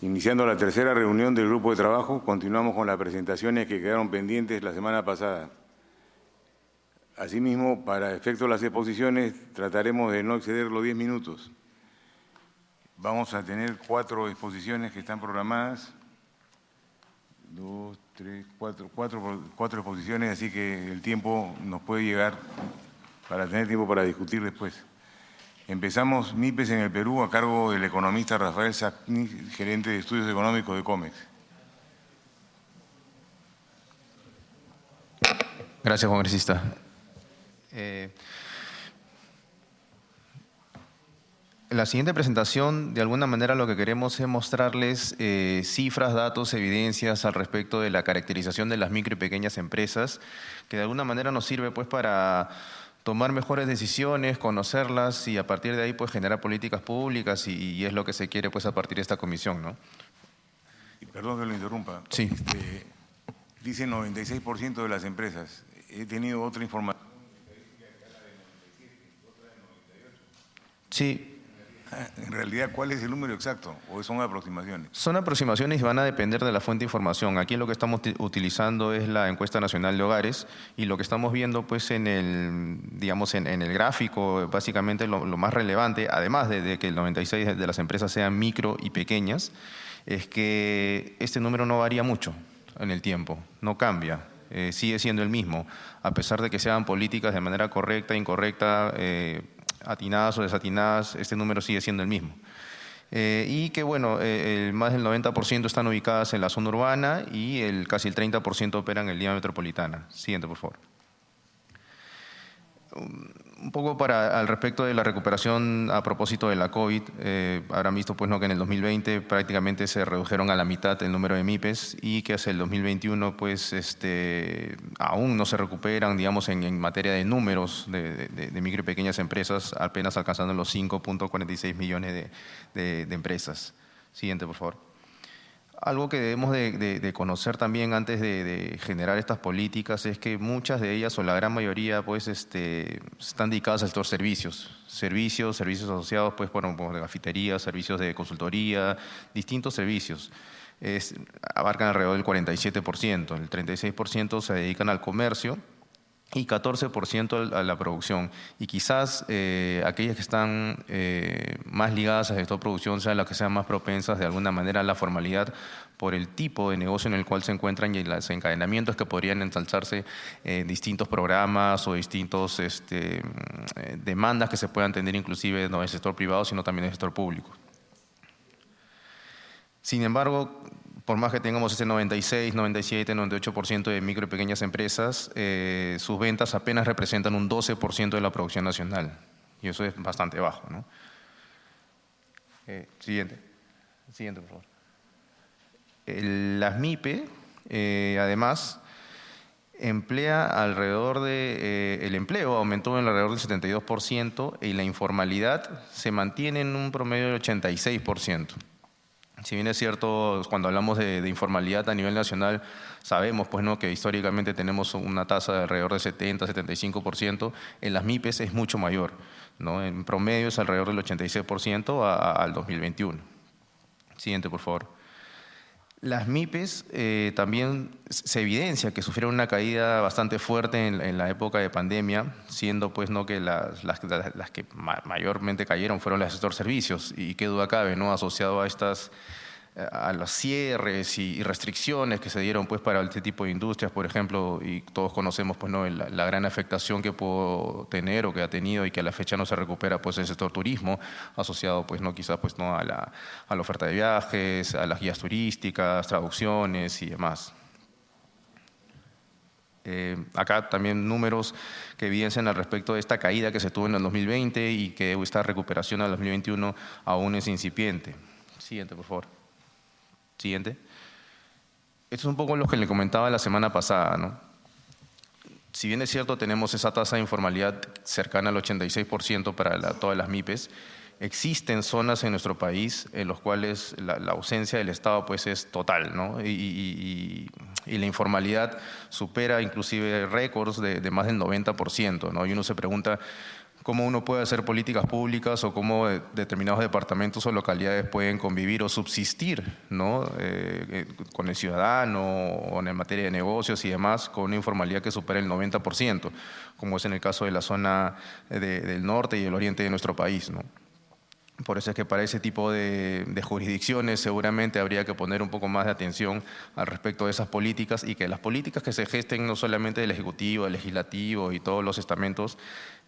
Iniciando la tercera reunión del grupo de trabajo, continuamos con las presentaciones que quedaron pendientes la semana pasada. Asimismo, para efecto de las exposiciones, trataremos de no exceder los 10 minutos. Vamos a tener 4 exposiciones que están programadas. 4 exposiciones, así que el tiempo nos puede llegar para tener tiempo para discutir después. Empezamos MIPES en el Perú a cargo del economista Rafael Sagni, gerente de estudios económicos de COMEX. Gracias, congresista. En la siguiente presentación, de alguna manera, lo que queremos es mostrarles cifras, datos, evidencias al respecto de la caracterización de las micro y pequeñas empresas, que de alguna manera nos sirve pues para tomar mejores decisiones, conocerlas y a partir de ahí pues generar políticas públicas y es lo que se quiere pues a partir de esta comisión, ¿no? Y perdón que lo interrumpa. Sí. Dice 96% de las empresas. He tenido otra información. Sí. En realidad, ¿cuál es el número exacto o son aproximaciones? Son aproximaciones y van a depender de la fuente de información. Aquí lo que estamos utilizando es la encuesta nacional de hogares y lo que estamos viendo pues en el, digamos, en el gráfico, básicamente lo más relevante, además de que el 96% de las empresas sean micro y pequeñas, es que este número no varía mucho en el tiempo, no cambia. Sigue siendo el mismo, a pesar de que se hagan políticas de manera correcta, incorrecta, atinadas o desatinadas, este número sigue siendo el mismo. Y que bueno, más del 90% están ubicadas en la zona urbana y casi el 30% operan en el área metropolitana. Siguiente, por favor. Un poco al respecto de la recuperación a propósito de la COVID, habrán visto pues, ¿no? que en el 2020 prácticamente se redujeron a la mitad el número de MIPES y que hacia el 2021 pues, aún no se recuperan, digamos, en materia de números de micro y pequeñas empresas, apenas alcanzando los 5.46 millones de empresas. Siguiente, por favor. Algo que debemos de conocer también antes de generar estas políticas es que muchas de ellas, o la gran mayoría, pues, están dedicadas al sector servicios asociados, pues, bueno, de cafetería, servicios de consultoría, distintos servicios. Abarcan alrededor del 47%, el 36% se dedican al comercio y 14% a la producción. Y quizás aquellas que están más ligadas a esta producción sean las que sean más propensas de alguna manera a la formalidad por el tipo de negocio en el cual se encuentran y los encadenamientos que podrían ensalzarse en distintos programas o distintos demandas que se puedan tener inclusive no en el sector privado, sino también en el sector público. Sin embargo, por más que tengamos ese 96, 97, 98% de micro y pequeñas empresas, sus ventas apenas representan un 12% de la producción nacional. Y eso es bastante bajo, ¿no? Siguiente, por favor. Las MIPE, además, emplea alrededor el empleo aumentó en alrededor del 72% y la informalidad se mantiene en un promedio del 86%. Si bien es cierto, cuando hablamos de informalidad a nivel nacional, sabemos pues, ¿no? que históricamente tenemos una tasa de alrededor de 70-75%, en las MIPES es mucho mayor, ¿no? En promedio es alrededor del 86% al 2021. Siguiente, por favor. Las MIPES también se evidencia que sufrieron una caída bastante fuerte en la época de pandemia, siendo pues no que las que mayormente cayeron fueron las del sector servicios y qué duda cabe, ¿no? Asociado a los cierres y restricciones que se dieron pues para este tipo de industrias, por ejemplo, y todos conocemos pues no la gran afectación que pudo tener o que ha tenido y que a la fecha no se recupera pues el sector turismo, asociado pues no quizás pues no a la oferta de viajes, a las guías turísticas, traducciones y demás. Acá también números que evidencian al respecto de esta caída que se tuvo en el 2020 y que esta recuperación en el 2021 aún es incipiente. Siguiente, por favor. Siguiente. Esto es un poco lo que le comentaba la semana pasada, ¿no? Si bien es cierto, tenemos esa tasa de informalidad cercana al 86% para todas las MIPES, existen zonas en nuestro país en las cuales la ausencia del Estado pues, es total, ¿no? Y la informalidad supera inclusive récords de más del 90%, ¿no? Y uno se pregunta cómo uno puede hacer políticas públicas o cómo determinados departamentos o localidades pueden convivir o subsistir, ¿no? Con el ciudadano o en materia de negocios y demás, con una informalidad que supera el 90%, como es en el caso de la zona del norte y el oriente de nuestro país, ¿no? Por eso es que para ese tipo de jurisdicciones seguramente habría que poner un poco más de atención al respecto de esas políticas y que las políticas que se gesten no solamente del Ejecutivo, del Legislativo y todos los estamentos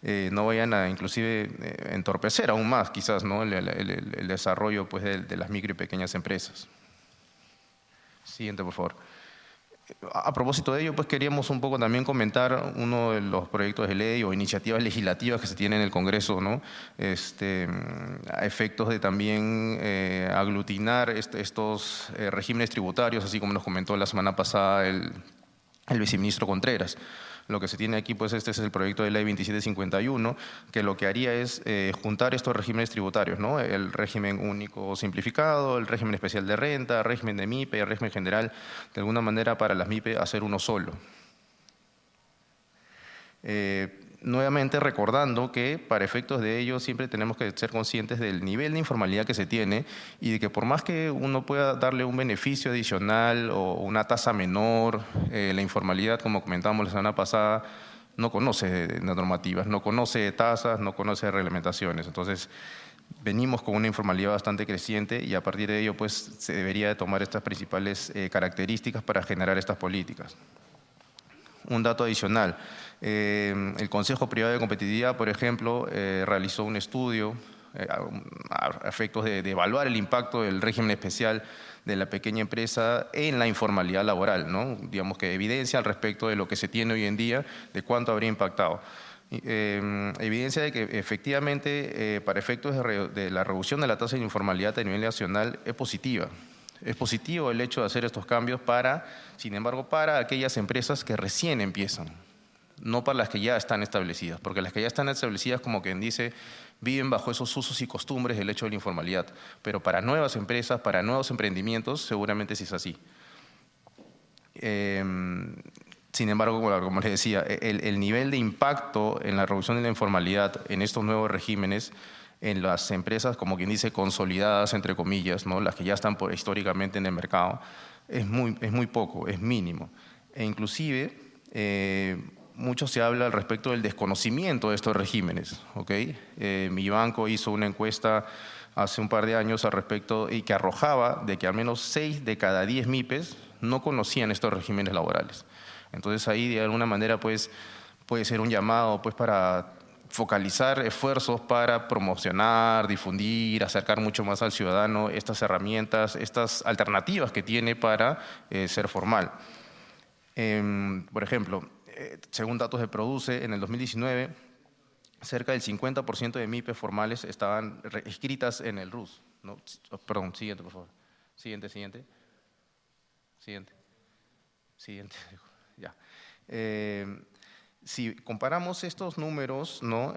no vayan a inclusive entorpecer aún más quizás, ¿no? el desarrollo pues, de las micro y pequeñas empresas. Siguiente, por favor. A propósito de ello, pues queríamos un poco también comentar uno de los proyectos de ley o iniciativas legislativas que se tienen en el Congreso, ¿no? A efectos de también aglutinar estos regímenes tributarios, así como nos comentó la semana pasada el viceministro Contreras. Lo que se tiene aquí, pues este es el proyecto de ley 2751, que lo que haría es juntar estos regímenes tributarios, ¿no? El régimen único simplificado, el régimen especial de renta, el régimen de MIPE, el régimen general, de alguna manera para las MIPE hacer uno solo. Nuevamente recordando que para efectos de ello siempre tenemos que ser conscientes del nivel de informalidad que se tiene y de que por más que uno pueda darle un beneficio adicional o una tasa menor, la informalidad, como comentábamos la semana pasada, no conoce normativas, no conoce tasas, no conoce reglamentaciones. Entonces, venimos con una informalidad bastante creciente y a partir de ello pues, se debería de tomar estas principales características para generar estas políticas. Un dato adicional, el Consejo Privado de Competitividad, por ejemplo, realizó un estudio a efectos de evaluar el impacto del régimen especial de la pequeña empresa en la informalidad laboral, ¿no? Digamos que evidencia al respecto de lo que se tiene hoy en día, de cuánto habría impactado. Evidencia de que efectivamente para efectos de la reducción de la tasa de informalidad a nivel nacional es positiva. Es positivo el hecho de hacer estos cambios sin embargo, para aquellas empresas que recién empiezan, no para las que ya están establecidas, porque las que ya están establecidas, como quien dice, viven bajo esos usos y costumbres del hecho de la informalidad, pero para nuevas empresas, para nuevos emprendimientos, seguramente sí es así. Sin embargo, como les decía, el nivel de impacto en la reducción de la informalidad en estos nuevos regímenes en las empresas, como quien dice, consolidadas, entre comillas, ¿no? Las que ya están históricamente en el mercado, es muy poco, es mínimo. E inclusive, mucho se habla al respecto del desconocimiento de estos regímenes, ¿ok? Mi banco hizo una encuesta hace un par de años al respecto y que arrojaba de que al menos 6 de cada 10 MIPES no conocían estos regímenes laborales. Entonces ahí de alguna manera pues, puede ser un llamado pues, para focalizar esfuerzos para promocionar, difundir, acercar mucho más al ciudadano estas herramientas, estas alternativas que tiene para ser formal. Por ejemplo, según datos de Produce, en el 2019, cerca del 50% de MIPES formales estaban inscritas en el RUS. ¿No? Perdón, siguiente, por favor. Siguiente. Ya. Si comparamos estos números, ¿no?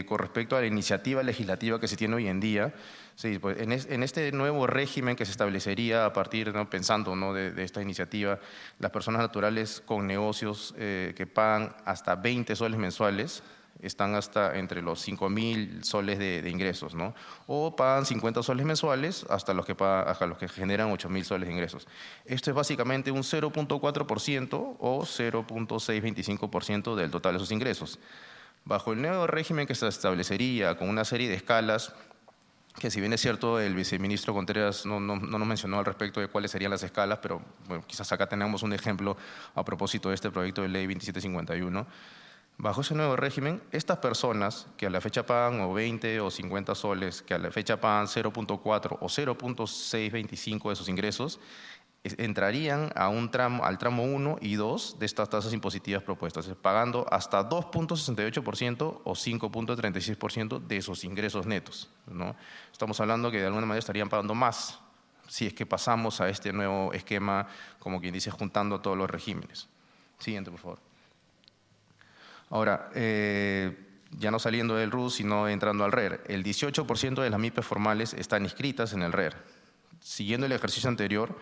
Con respecto a la iniciativa legislativa que se tiene hoy en día, sí, pues en este nuevo régimen que se establecería a partir, ¿no? Pensando, ¿no? de esta iniciativa, las personas naturales con negocios que pagan hasta 20 soles mensuales están hasta entre los 5.000 soles de ingresos, ¿no? O pagan 50 soles mensuales hasta los que generan 8.000 soles de ingresos. Esto es básicamente un 0.4% o 0.625% del total de sus ingresos. Bajo el nuevo régimen que se establecería con una serie de escalas, que si bien es cierto el viceministro Contreras no nos mencionó al respecto de cuáles serían las escalas, pero bueno, quizás acá tenemos un ejemplo a propósito de este proyecto de ley 2751. Bajo ese nuevo régimen, estas personas que a la fecha pagan o 20 o 50 soles, que a la fecha pagan 0.4 o 0.625 de sus ingresos, entrarían al tramo 1 y 2 de estas tasas impositivas propuestas, pagando hasta 2.68% o 5.36% de sus ingresos netos, ¿no? Estamos hablando que de alguna manera estarían pagando más si es que pasamos a este nuevo esquema, como quien dice, juntando todos los regímenes. Siguiente, por favor. Ahora, ya no saliendo del RUS, sino entrando al RER, el 18% de las MIPES formales están inscritas en el RER. Siguiendo el ejercicio anterior,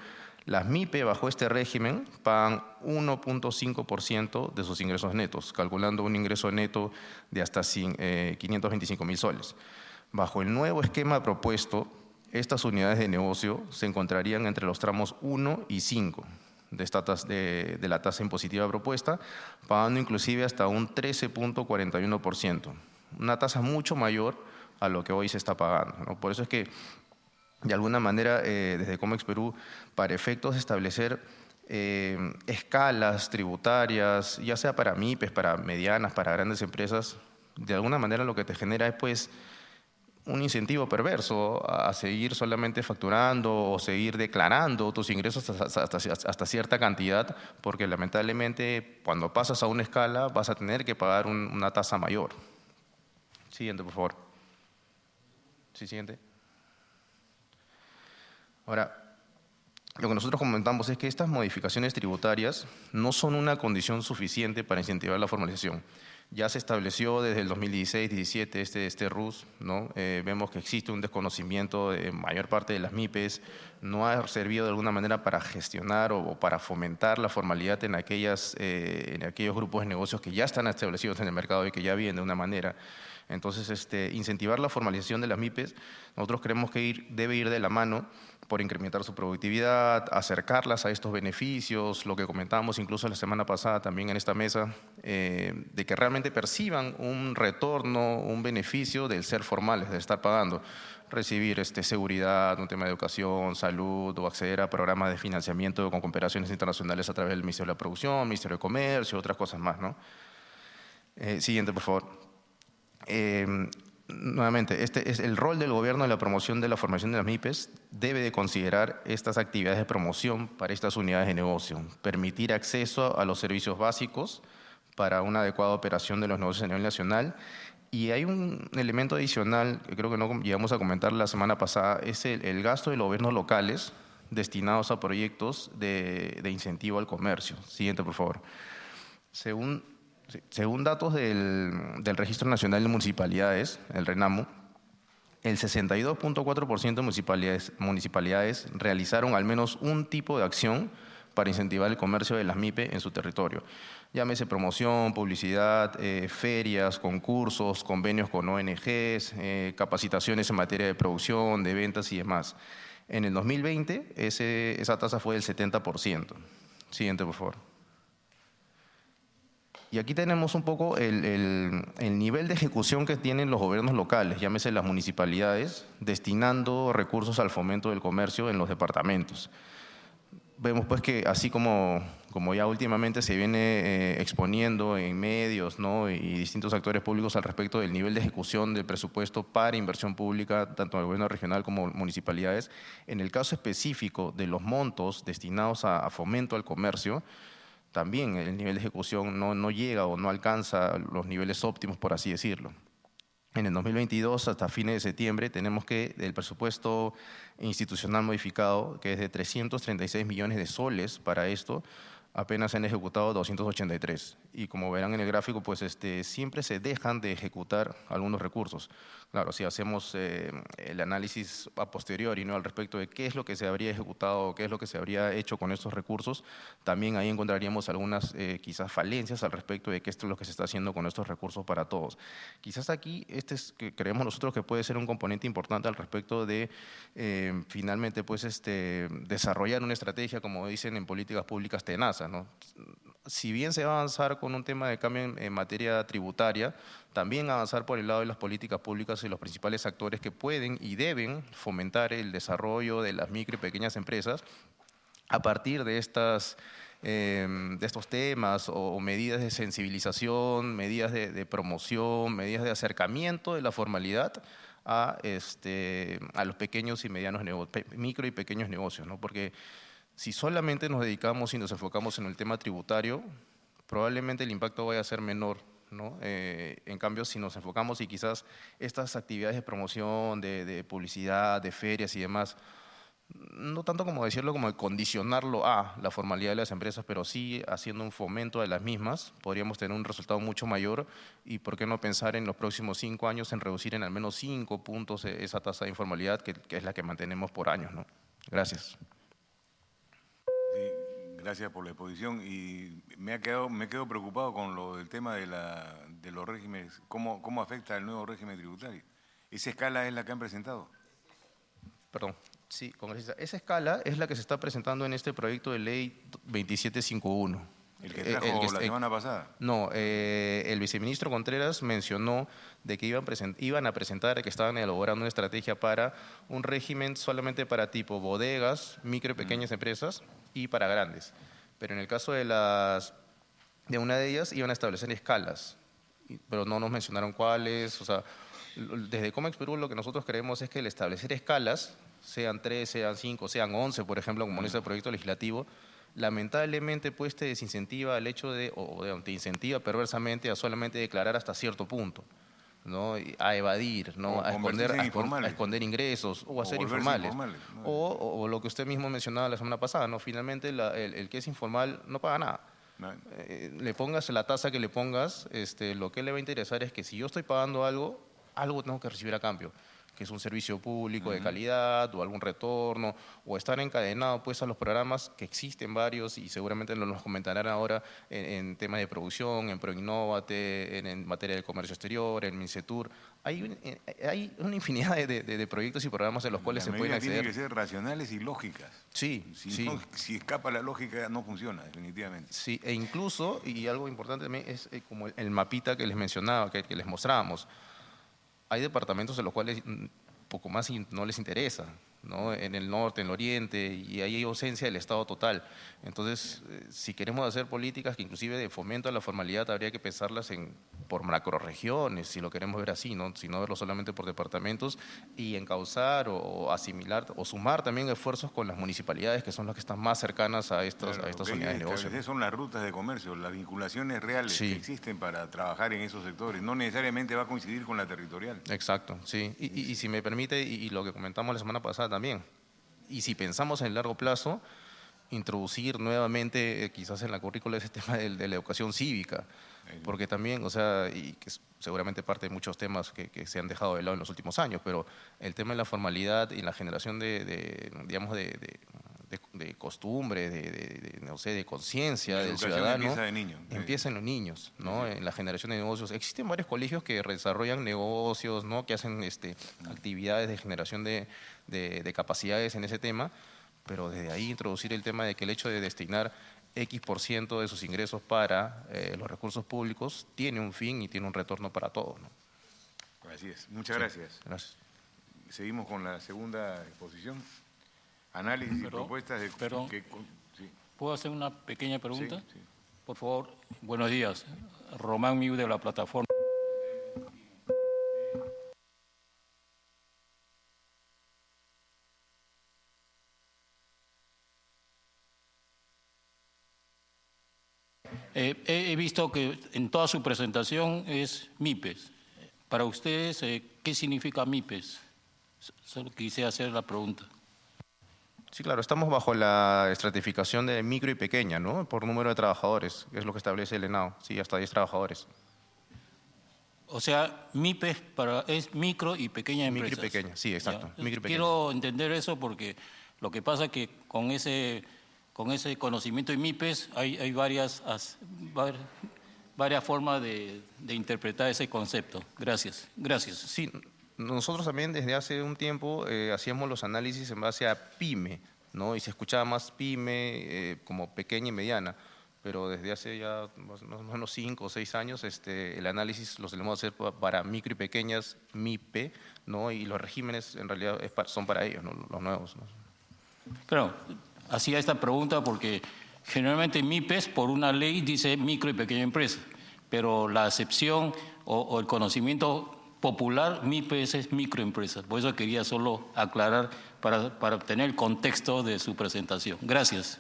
las MIPE bajo este régimen pagan 1.5% de sus ingresos netos, calculando un ingreso neto de hasta 525.000 soles. Bajo el nuevo esquema propuesto, estas unidades de negocio se encontrarían entre los tramos 1 y 5 de la tasa impositiva propuesta, pagando inclusive hasta un 13.41%, una tasa mucho mayor a lo que hoy se está pagando, ¿no? Por eso es que, de alguna manera, desde Comex Perú, para efectos de establecer escalas tributarias, ya sea para MIPES, para medianas, para grandes empresas, de alguna manera lo que te genera es pues un incentivo perverso a seguir solamente facturando o seguir declarando tus ingresos hasta cierta cantidad, porque lamentablemente cuando pasas a una escala vas a tener que pagar una tasa mayor. Siguiente, por favor. Sí, siguiente. Ahora, lo que nosotros comentamos es que estas modificaciones tributarias no son una condición suficiente para incentivar la formalización. Ya se estableció desde el 2016-17 este RUS, ¿no? Vemos que existe un desconocimiento de mayor parte de las MIPES, no ha servido de alguna manera para gestionar o para fomentar la formalidad en aquellos grupos de negocios que ya están establecidos en el mercado y que ya vienen de una manera. Entonces, incentivar la formalización de las MIPES, nosotros creemos que debe ir de la mano por incrementar su productividad, acercarlas a estos beneficios, lo que comentábamos incluso la semana pasada también en esta mesa, de que realmente perciban un retorno, un beneficio del ser formales, de estar pagando, recibir seguridad, un tema de educación, salud o acceder a programas de financiamiento con cooperaciones internacionales a través del Ministerio de la Producción, Ministerio de Comercio, otras cosas más, ¿no? Siguiente, por favor. Nuevamente, este es el rol del gobierno en la promoción de la formación de las MIPES. Debe de considerar estas actividades de promoción para estas unidades de negocio, permitir acceso a los servicios básicos para una adecuada operación de los negocios a nivel nacional. Y hay un elemento adicional que creo que no llegamos a comentar la semana pasada, es el gasto de los gobiernos locales destinados a proyectos de incentivo al comercio. Siguiente, por favor. Según datos del Registro Nacional de Municipalidades, el RENAMO, el 62.4% de municipalidades realizaron al menos un tipo de acción para incentivar el comercio de las MIPE en su territorio. Llámese promoción, publicidad, ferias, concursos, convenios con ONGs, capacitaciones en materia de producción, de ventas y demás. En el 2020 esa tasa fue del 70%. Siguiente, por favor. Y aquí tenemos un poco el nivel de ejecución que tienen los gobiernos locales, llámese las municipalidades, destinando recursos al fomento del comercio en los departamentos. Vemos pues que así como ya últimamente se viene exponiendo en medios, ¿no? y distintos actores públicos al respecto del nivel de ejecución del presupuesto para inversión pública, tanto del gobierno regional como municipalidades, en el caso específico de los montos destinados a fomento al comercio, también el nivel de ejecución no llega o no alcanza los niveles óptimos, por así decirlo. En el 2022, hasta fines de septiembre, tenemos que el presupuesto institucional modificado, que es de 336 millones de soles para esto, apenas se han ejecutado 283. Y como verán en el gráfico, pues siempre se dejan de ejecutar algunos recursos. Claro, si hacemos el análisis a posteriori, ¿no? al respecto de qué es lo que se habría ejecutado, qué es lo que se habría hecho con estos recursos, también ahí encontraríamos algunas quizás falencias al respecto de qué es lo que se está haciendo con estos recursos para todos. Quizás aquí que creemos nosotros que puede ser un componente importante al respecto de finalmente pues desarrollar una estrategia, como dicen en políticas públicas, tenaza, ¿no? Si bien se va a avanzar con un tema de cambio en materia tributaria, también avanzar por el lado de las políticas públicas y los principales actores que pueden y deben fomentar el desarrollo de las micro y pequeñas empresas a partir de estos temas o medidas de sensibilización, medidas de promoción, medidas de acercamiento de la formalidad a los pequeños y medianos negocios, micro y pequeños negocios, ¿no? Porque si solamente nos dedicamos y nos enfocamos en el tema tributario, probablemente el impacto vaya a ser menor, ¿no? En cambio, si nos enfocamos y quizás estas actividades de promoción, de publicidad, de ferias y demás, no tanto como decirlo, como de condicionarlo a la formalidad de las empresas, pero sí haciendo un fomento de las mismas, podríamos tener un resultado mucho mayor y por qué no pensar en los próximos 5 años en reducir en al menos 5 puntos esa tasa de informalidad que es la que mantenemos por años, ¿no? Gracias. Sí, gracias por la exposición y me quedo preocupado con lo del tema de los regímenes, cómo afecta el nuevo régimen tributario. ¿Esa escala es la que han presentado? Perdón. Sí, congresista. Esa escala es la que se está presentando en este proyecto de ley 2751. ¿El que trajo la semana pasada? No, el viceministro Contreras mencionó de que iban a presentar, que estaban elaborando una estrategia para un régimen solamente para tipo bodegas, micro y pequeñas empresas y para grandes. Pero en el caso de una de ellas iban a establecer escalas, pero no nos mencionaron cuáles. O sea, desde Comex Perú lo que nosotros creemos es que el establecer escalas, sean 3, sean 5, sean 11, por ejemplo, como en este proyecto legislativo, lamentablemente pues te desincentiva al hecho o te incentiva perversamente a solamente declarar hasta cierto punto, ¿no? A evadir, ¿no? A esconder ingresos o a ser informales. ¿no? O lo que usted mismo mencionaba la semana pasada, ¿no? Finalmente el que es informal no paga nada. No. Le pongas la tasa que le pongas, lo que le va a interesar es que si yo estoy pagando algo tengo que recibir a cambio, que es un servicio público de calidad o algún retorno, o estar encadenado pues a los programas que existen varios y seguramente nos comentarán ahora en temas de producción, en ProInnovate, en materia de comercio exterior, en MINCETUR. Hay una infinidad de proyectos y programas en los cuales se pueden acceder. Tienen que ser racionales y lógicas. Sí, si escapa la lógica no funciona, definitivamente. Sí, e incluso, y algo importante también es como el mapita que les mencionaba, que les mostrábamos. Hay departamentos en los cuales poco más no les interesa, ¿no? En el norte, en el oriente, y ahí hay ausencia del Estado total. Entonces, si queremos hacer políticas que inclusive de fomento a la formalidad, habría que pensarlas por macroregiones, si lo queremos ver así, ¿no? Si no verlo solamente por departamentos, y encauzar o asimilar o sumar también esfuerzos con las municipalidades, que son las que están más cercanas a estas unidades de negocio. Son las rutas de comercio, las vinculaciones reales que existen para trabajar en esos sectores. No necesariamente va a coincidir con la territorial. Exacto, sí. Y si me permite, y lo que comentamos la semana pasada también, y si pensamos en el largo plazo, introducir nuevamente quizás en la currícula ese tema de la educación cívica, porque también, o sea, y que es seguramente parte de muchos temas que se han dejado de lado en los últimos años, pero el tema de la formalidad y la generación de costumbre, no sé, de conciencia del ciudadano, empieza en los niños, ¿no? En la generación de negocios. Existen varios colegios que desarrollan negocios, ¿no? Que hacen actividades de generación de capacidades en ese tema, pero desde ahí introducir el tema de que el hecho de destinar X% de sus ingresos para los recursos públicos tiene un fin y tiene un retorno para todos, ¿no? Así es. Muchas gracias. Gracias. Seguimos con la segunda exposición. Análisis y propuestas de... Sí. ¿Puedo hacer una pequeña pregunta? Sí. Por favor. Buenos días. Román Miu de la plataforma. He visto que en toda su presentación es MIPES. Para ustedes, ¿qué significa MIPES? Solo quise hacer la pregunta. Sí, claro, estamos bajo la estratificación de micro y pequeña, ¿no? Por número de trabajadores, que es lo que establece el ENAO, sí, hasta 10 trabajadores. O sea, MIPES es micro y pequeña empresa. Micro y pequeña, sí, exacto. Micro y pequeña. Quiero entender eso porque lo que pasa es que con ese conocimiento de MIPES hay varias formas de interpretar ese concepto. Gracias. Gracias. Sí, nosotros también desde hace un tiempo hacíamos los análisis en base a PYME, ¿no? Y se escuchaba más PYME como pequeña y mediana, pero desde hace ya más o menos 5 o 6 años el análisis lo solemos hacer para micro y pequeñas, MIPE, ¿no? Y los regímenes en realidad son para ellos, ¿no? Los nuevos, ¿no? Claro, hacía esta pregunta porque generalmente MIPES por una ley dice micro y pequeña empresa, pero la acepción o el conocimiento popular, MIPES es microempresa. Por eso quería solo aclarar para obtener el contexto de su presentación. Gracias.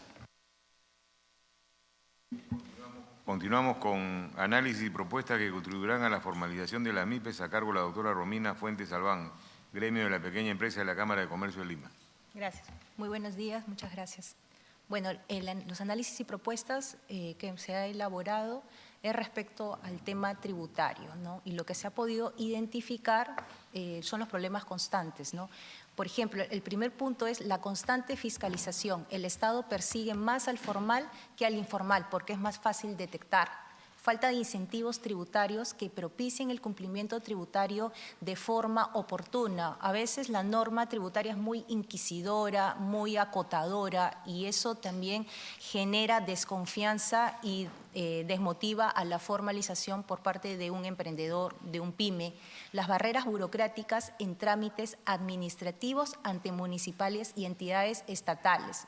Continuamos con análisis y propuestas que contribuirán a la formalización de las MIPES a cargo de la doctora Romina Fuentes Albán, gremio de la pequeña empresa de la Cámara de Comercio de Lima. Gracias. Muy buenos días, muchas gracias. Bueno, los análisis y propuestas que se ha elaborado es respecto al tema tributario, ¿no? Y lo que se ha podido identificar son los problemas constantes, ¿no? Por ejemplo, el primer punto es la constante fiscalización. El Estado persigue más al formal que al informal porque es más fácil detectar. Falta de incentivos tributarios que propicien el cumplimiento tributario de forma oportuna. A veces la norma tributaria es muy inquisidora, muy acotadora y eso también genera desconfianza y desmotiva a la formalización por parte de un emprendedor, de un pyme. Las barreras burocráticas en trámites administrativos ante municipales y entidades estatales.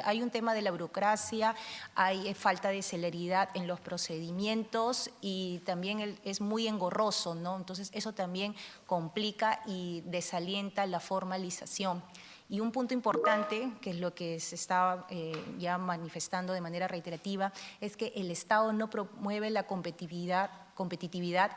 Hay un tema de la burocracia, hay falta de celeridad en los procedimientos y también es muy engorroso, ¿no? Entonces eso también complica y desalienta la formalización. Y un punto importante, que es lo que se está ya manifestando de manera reiterativa, es que el Estado no promueve la competitividad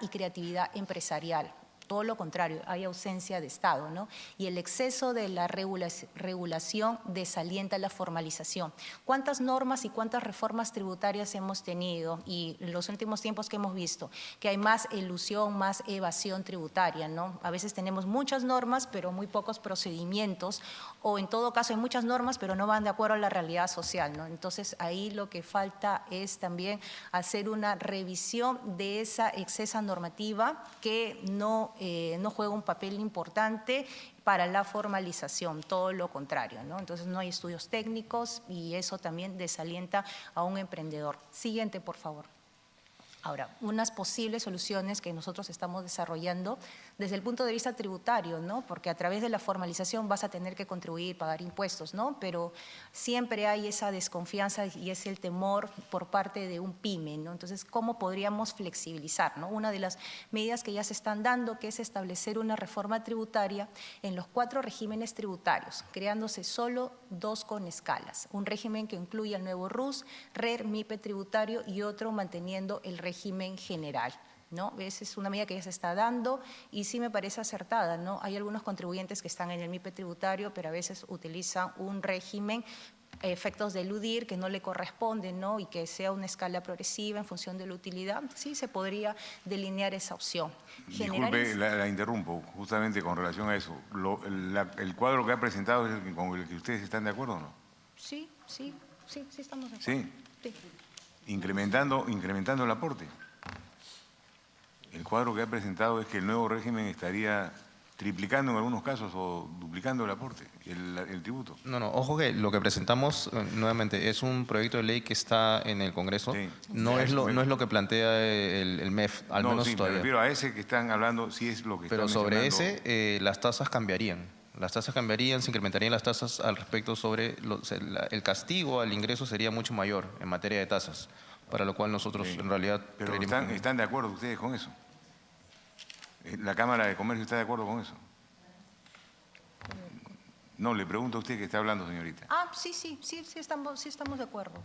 y creatividad empresarial. Todo lo contrario, hay ausencia de Estado, ¿no? Y el exceso de la regulación desalienta la formalización. ¿Cuántas normas y cuántas reformas tributarias hemos tenido? Y en los últimos tiempos que hemos visto, que hay más elusión, más evasión tributaria, ¿no? A veces tenemos muchas normas, pero muy pocos procedimientos, o en todo caso hay muchas normas, pero no van de acuerdo a la realidad social, ¿no? Entonces ahí lo que falta es también hacer una revisión de esa excesa normativa que no juega un papel importante para la formalización, todo lo contrario, ¿no? Entonces no hay estudios técnicos y eso también desalienta a un emprendedor. Siguiente, por favor. Ahora, unas posibles soluciones que nosotros estamos desarrollando desde el punto de vista tributario, ¿no? Porque a través de la formalización vas a tener que contribuir, pagar impuestos, ¿no? Pero siempre hay esa desconfianza y es el temor por parte de un pyme, ¿no? Entonces, ¿cómo podríamos flexibilizar, ¿no? Una de las medidas que ya se están dando, que es establecer una reforma tributaria en los 4 regímenes tributarios, creándose solo 2 con escalas. Un régimen que incluya el nuevo RUS, RER, MIPE tributario y otro manteniendo el régimen general, ¿no? Esa es una medida que ya se está dando y sí me parece acertada, ¿no? Hay algunos contribuyentes que están en el MIPE tributario, pero a veces utilizan un régimen, efectos de eludir que no le corresponden, ¿no? Y que sea una escala progresiva en función de la utilidad, sí se podría delinear esa opción. Disculpe, la interrumpo, justamente con relación a eso. ¿El cuadro que ha presentado es con el que ustedes están de acuerdo o no? Sí, estamos de acuerdo. Sí. Sí. Incrementando el aporte. El cuadro que ha presentado es que el nuevo régimen estaría triplicando en algunos casos o duplicando el aporte, el tributo. No, ojo que lo que presentamos nuevamente es un proyecto de ley que está en el Congreso, Sí. no es lo que plantea el MEF, al menos sí, todavía. me refiero a ese que están hablando, sí es lo que Pero están sobre mencionando. ese las tasas cambiarían. Las tasas cambiarían, se incrementarían las tasas al respecto sobre el castigo al ingreso sería mucho mayor en materia de tasas, para lo cual nosotros Sí. en realidad... Pero creeríamos están de acuerdo ustedes con eso. ¿La Cámara de Comercio está de acuerdo con eso? No, le pregunto a usted que está hablando, señorita. Sí estamos de acuerdo.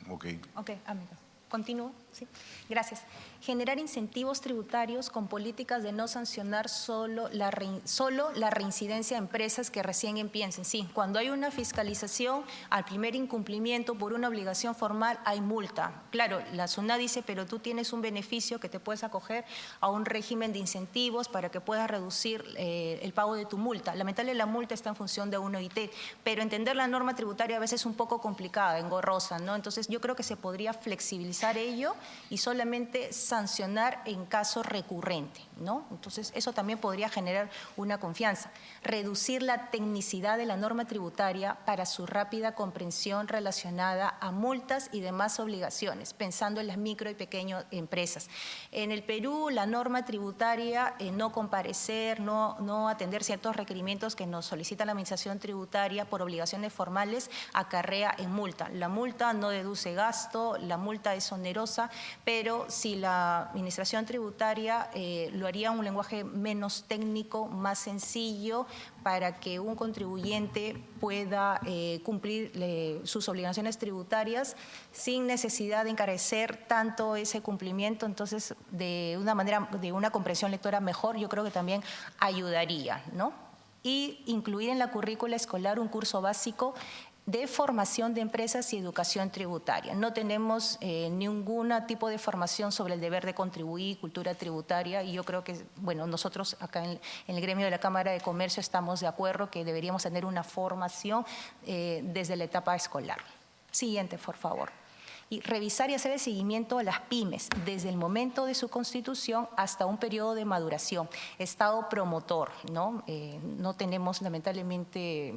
Ok. Ok, amiga. Continúo. Sí. Gracias. Generar incentivos tributarios con políticas de no sancionar solo la reincidencia de empresas que recién empiecen. Sí, cuando hay una fiscalización, al primer incumplimiento por una obligación formal hay multa. Claro, la SUNAT dice, pero tú tienes un beneficio que te puedes acoger a un régimen de incentivos para que puedas reducir el pago de tu multa. Lamentablemente la multa está en función de un OIT, pero entender la norma tributaria a veces es un poco complicada, engorrosa, ¿no? Entonces yo creo que se podría flexibilizar ello y solamente sancionar en caso recurrente, ¿no? Entonces eso también podría generar una confianza. Reducir la tecnicidad de la norma tributaria para su rápida comprensión relacionada a multas y demás obligaciones, pensando en las micro y pequeñas empresas. En el Perú la norma tributaria, no comparecer, no atender ciertos requerimientos que nos solicita la administración tributaria por obligaciones formales acarrea en multa. La multa no deduce gasto, la multa es onerosa, pero si la administración tributaria lo haría en un lenguaje menos técnico, más sencillo, para que un contribuyente pueda cumplir sus obligaciones tributarias sin necesidad de encarecer tanto ese cumplimiento, entonces de una comprensión lectora mejor, yo creo que también ayudaría, ¿no? Y incluir en la currícula escolar un curso básico de formación de empresas y educación tributaria. No tenemos ningún tipo de formación sobre el deber de contribuir, cultura tributaria, y yo creo que, bueno, nosotros acá en el gremio de la Cámara de Comercio estamos de acuerdo que deberíamos tener una formación desde la etapa escolar. Siguiente, por favor. Y revisar y hacer el seguimiento a las pymes desde el momento de su constitución hasta un periodo de maduración. Estado promotor, ¿no? No tenemos, lamentablemente,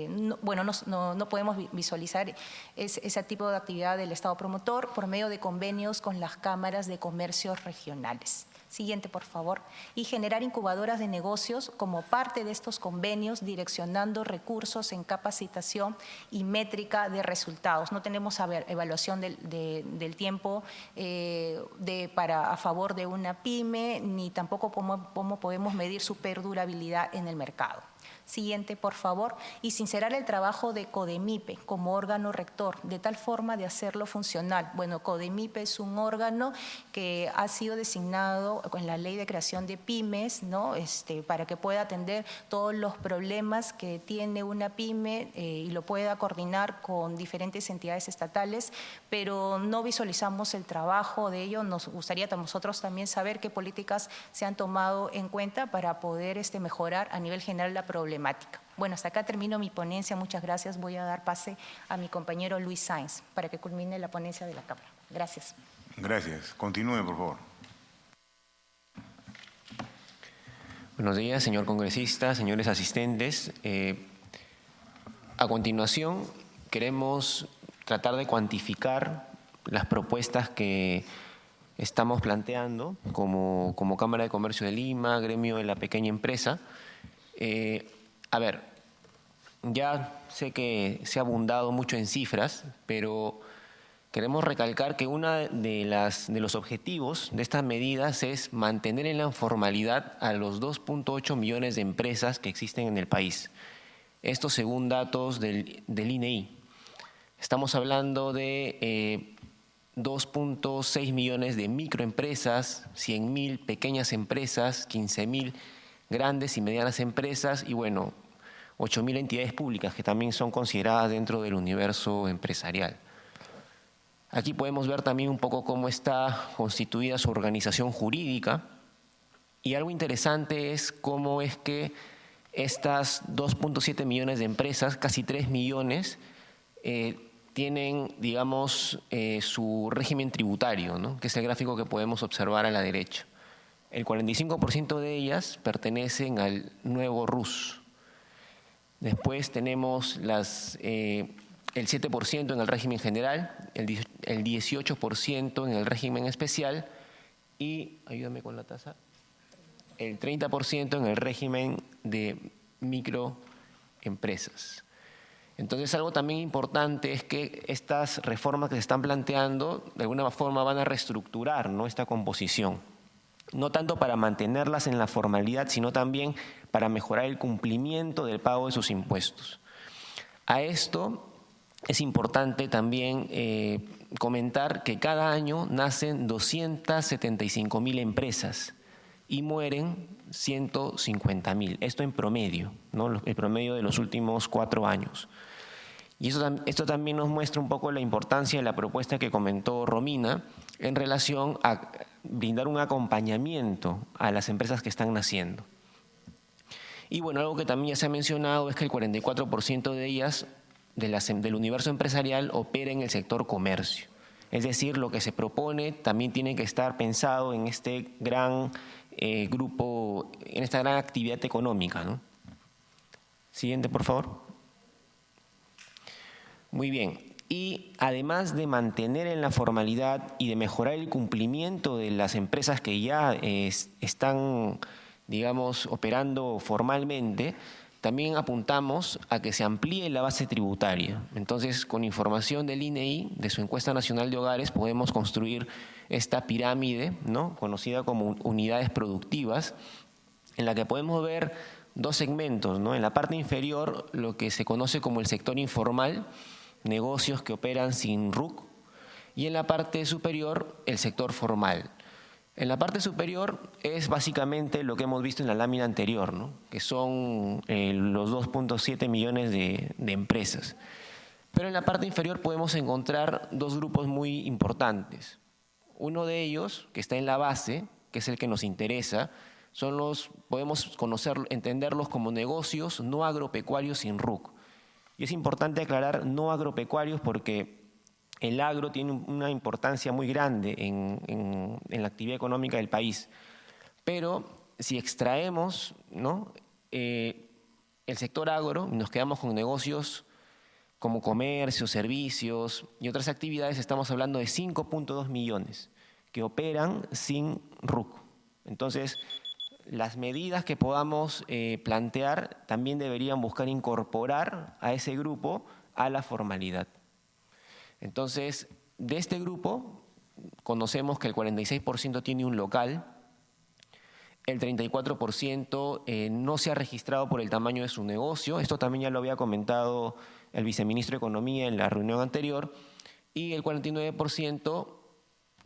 no podemos visualizar ese tipo de actividad del Estado promotor por medio de convenios con las cámaras de comercios regionales. Siguiente, por favor. Y generar incubadoras de negocios como parte de estos convenios, direccionando recursos en capacitación y métrica de resultados. No tenemos evaluación del tiempo a favor de una pyme, ni tampoco cómo podemos medir su perdurabilidad en el mercado. Siguiente, por favor. Y sincerar el trabajo de CODEMIPE como órgano rector, de tal forma de hacerlo funcional. Bueno, CODEMIPE es un órgano que ha sido designado con la ley de creación de pymes, ¿no? Para que pueda atender todos los problemas que tiene una pyme y lo pueda coordinar con diferentes entidades estatales, pero no visualizamos el trabajo de ello. Nos gustaría a nosotros también saber qué políticas se han tomado en cuenta para poder mejorar a nivel general la problemática. Bueno, hasta acá termino mi ponencia. Muchas gracias. Voy a dar pase a mi compañero Luis Sáenz para que culmine la ponencia de la Cámara. Gracias. Gracias. Continúe, por favor. Buenos días, señor congresista, señores asistentes. A continuación, queremos tratar de cuantificar las propuestas que estamos planteando como Cámara de Comercio de Lima, Gremio de la Pequeña Empresa. A ver, ya sé que se ha abundado mucho en cifras, pero queremos recalcar que uno de los objetivos de estas medidas es mantener en la formalidad a los 2.8 millones de empresas que existen en el país. Esto según datos del INEI. Estamos hablando de 2.6 millones de microempresas, 100.000 pequeñas empresas, 15.000 grandes y medianas empresas y, bueno, 8.000 entidades públicas que también son consideradas dentro del universo empresarial. Aquí podemos ver también un poco cómo está constituida su organización jurídica y algo interesante es cómo es que estas 2.7 millones de empresas, casi 3 millones, tienen, digamos, su régimen tributario, ¿no? Que es el gráfico que podemos observar a la derecha. El 45% de ellas pertenecen al nuevo RUS. Después tenemos el 7% en el régimen general, el 18% en el régimen especial y, ayúdame con la tasa, el 30% en el régimen de microempresas. Entonces, algo también importante es que estas reformas que se están planteando de alguna forma van a reestructurar, ¿no?, esta composición. No tanto para mantenerlas en la formalidad, sino también para mejorar el cumplimiento del pago de sus impuestos. A esto es importante también comentar que cada año nacen 275.000 empresas y mueren 150.000. Esto en promedio, ¿no?, el promedio de los últimos 4 años. Y esto también nos muestra un poco la importancia de la propuesta que comentó Romina en relación a brindar un acompañamiento a las empresas que están naciendo. Y bueno, algo que también ya se ha mencionado es que el 44% de ellas, del universo empresarial, opera en el sector comercio. Es decir, lo que se propone también tiene que estar pensado en este gran grupo, en esta gran actividad económica, ¿no? Siguiente, por favor. Muy bien. Y además de mantener en la formalidad y de mejorar el cumplimiento de las empresas que ya están, digamos, operando formalmente, también apuntamos a que se amplíe la base tributaria. Entonces, con información del INEI, de su encuesta nacional de hogares, podemos construir esta pirámide, ¿no?, conocida como unidades productivas, en la que podemos ver 2 segmentos, ¿no? En la parte inferior, lo que se conoce como el sector informal, negocios que operan sin RUC, y en la parte superior el sector formal. En la parte superior es básicamente lo que hemos visto en la lámina anterior, ¿no?, que son los 2.7 millones de empresas. Pero en la parte inferior podemos encontrar dos grupos muy importantes. Uno de ellos, que está en la base, que es el que nos interesa, podemos entenderlos como negocios no agropecuarios sin RUC. Y es importante aclarar no agropecuarios porque el agro tiene una importancia muy grande en la actividad económica del país. Pero si extraemos, ¿no?, el sector agro y nos quedamos con negocios como comercio, servicios y otras actividades, estamos hablando de 5.2 millones que operan sin RUC. Entonces, las medidas que podamos plantear también deberían buscar incorporar a ese grupo a la formalidad. Entonces, de este grupo, conocemos que el 46% tiene un local, el 34% no se ha registrado por el tamaño de su negocio. Esto también ya lo había comentado el viceministro de Economía en la reunión anterior. Y el 49%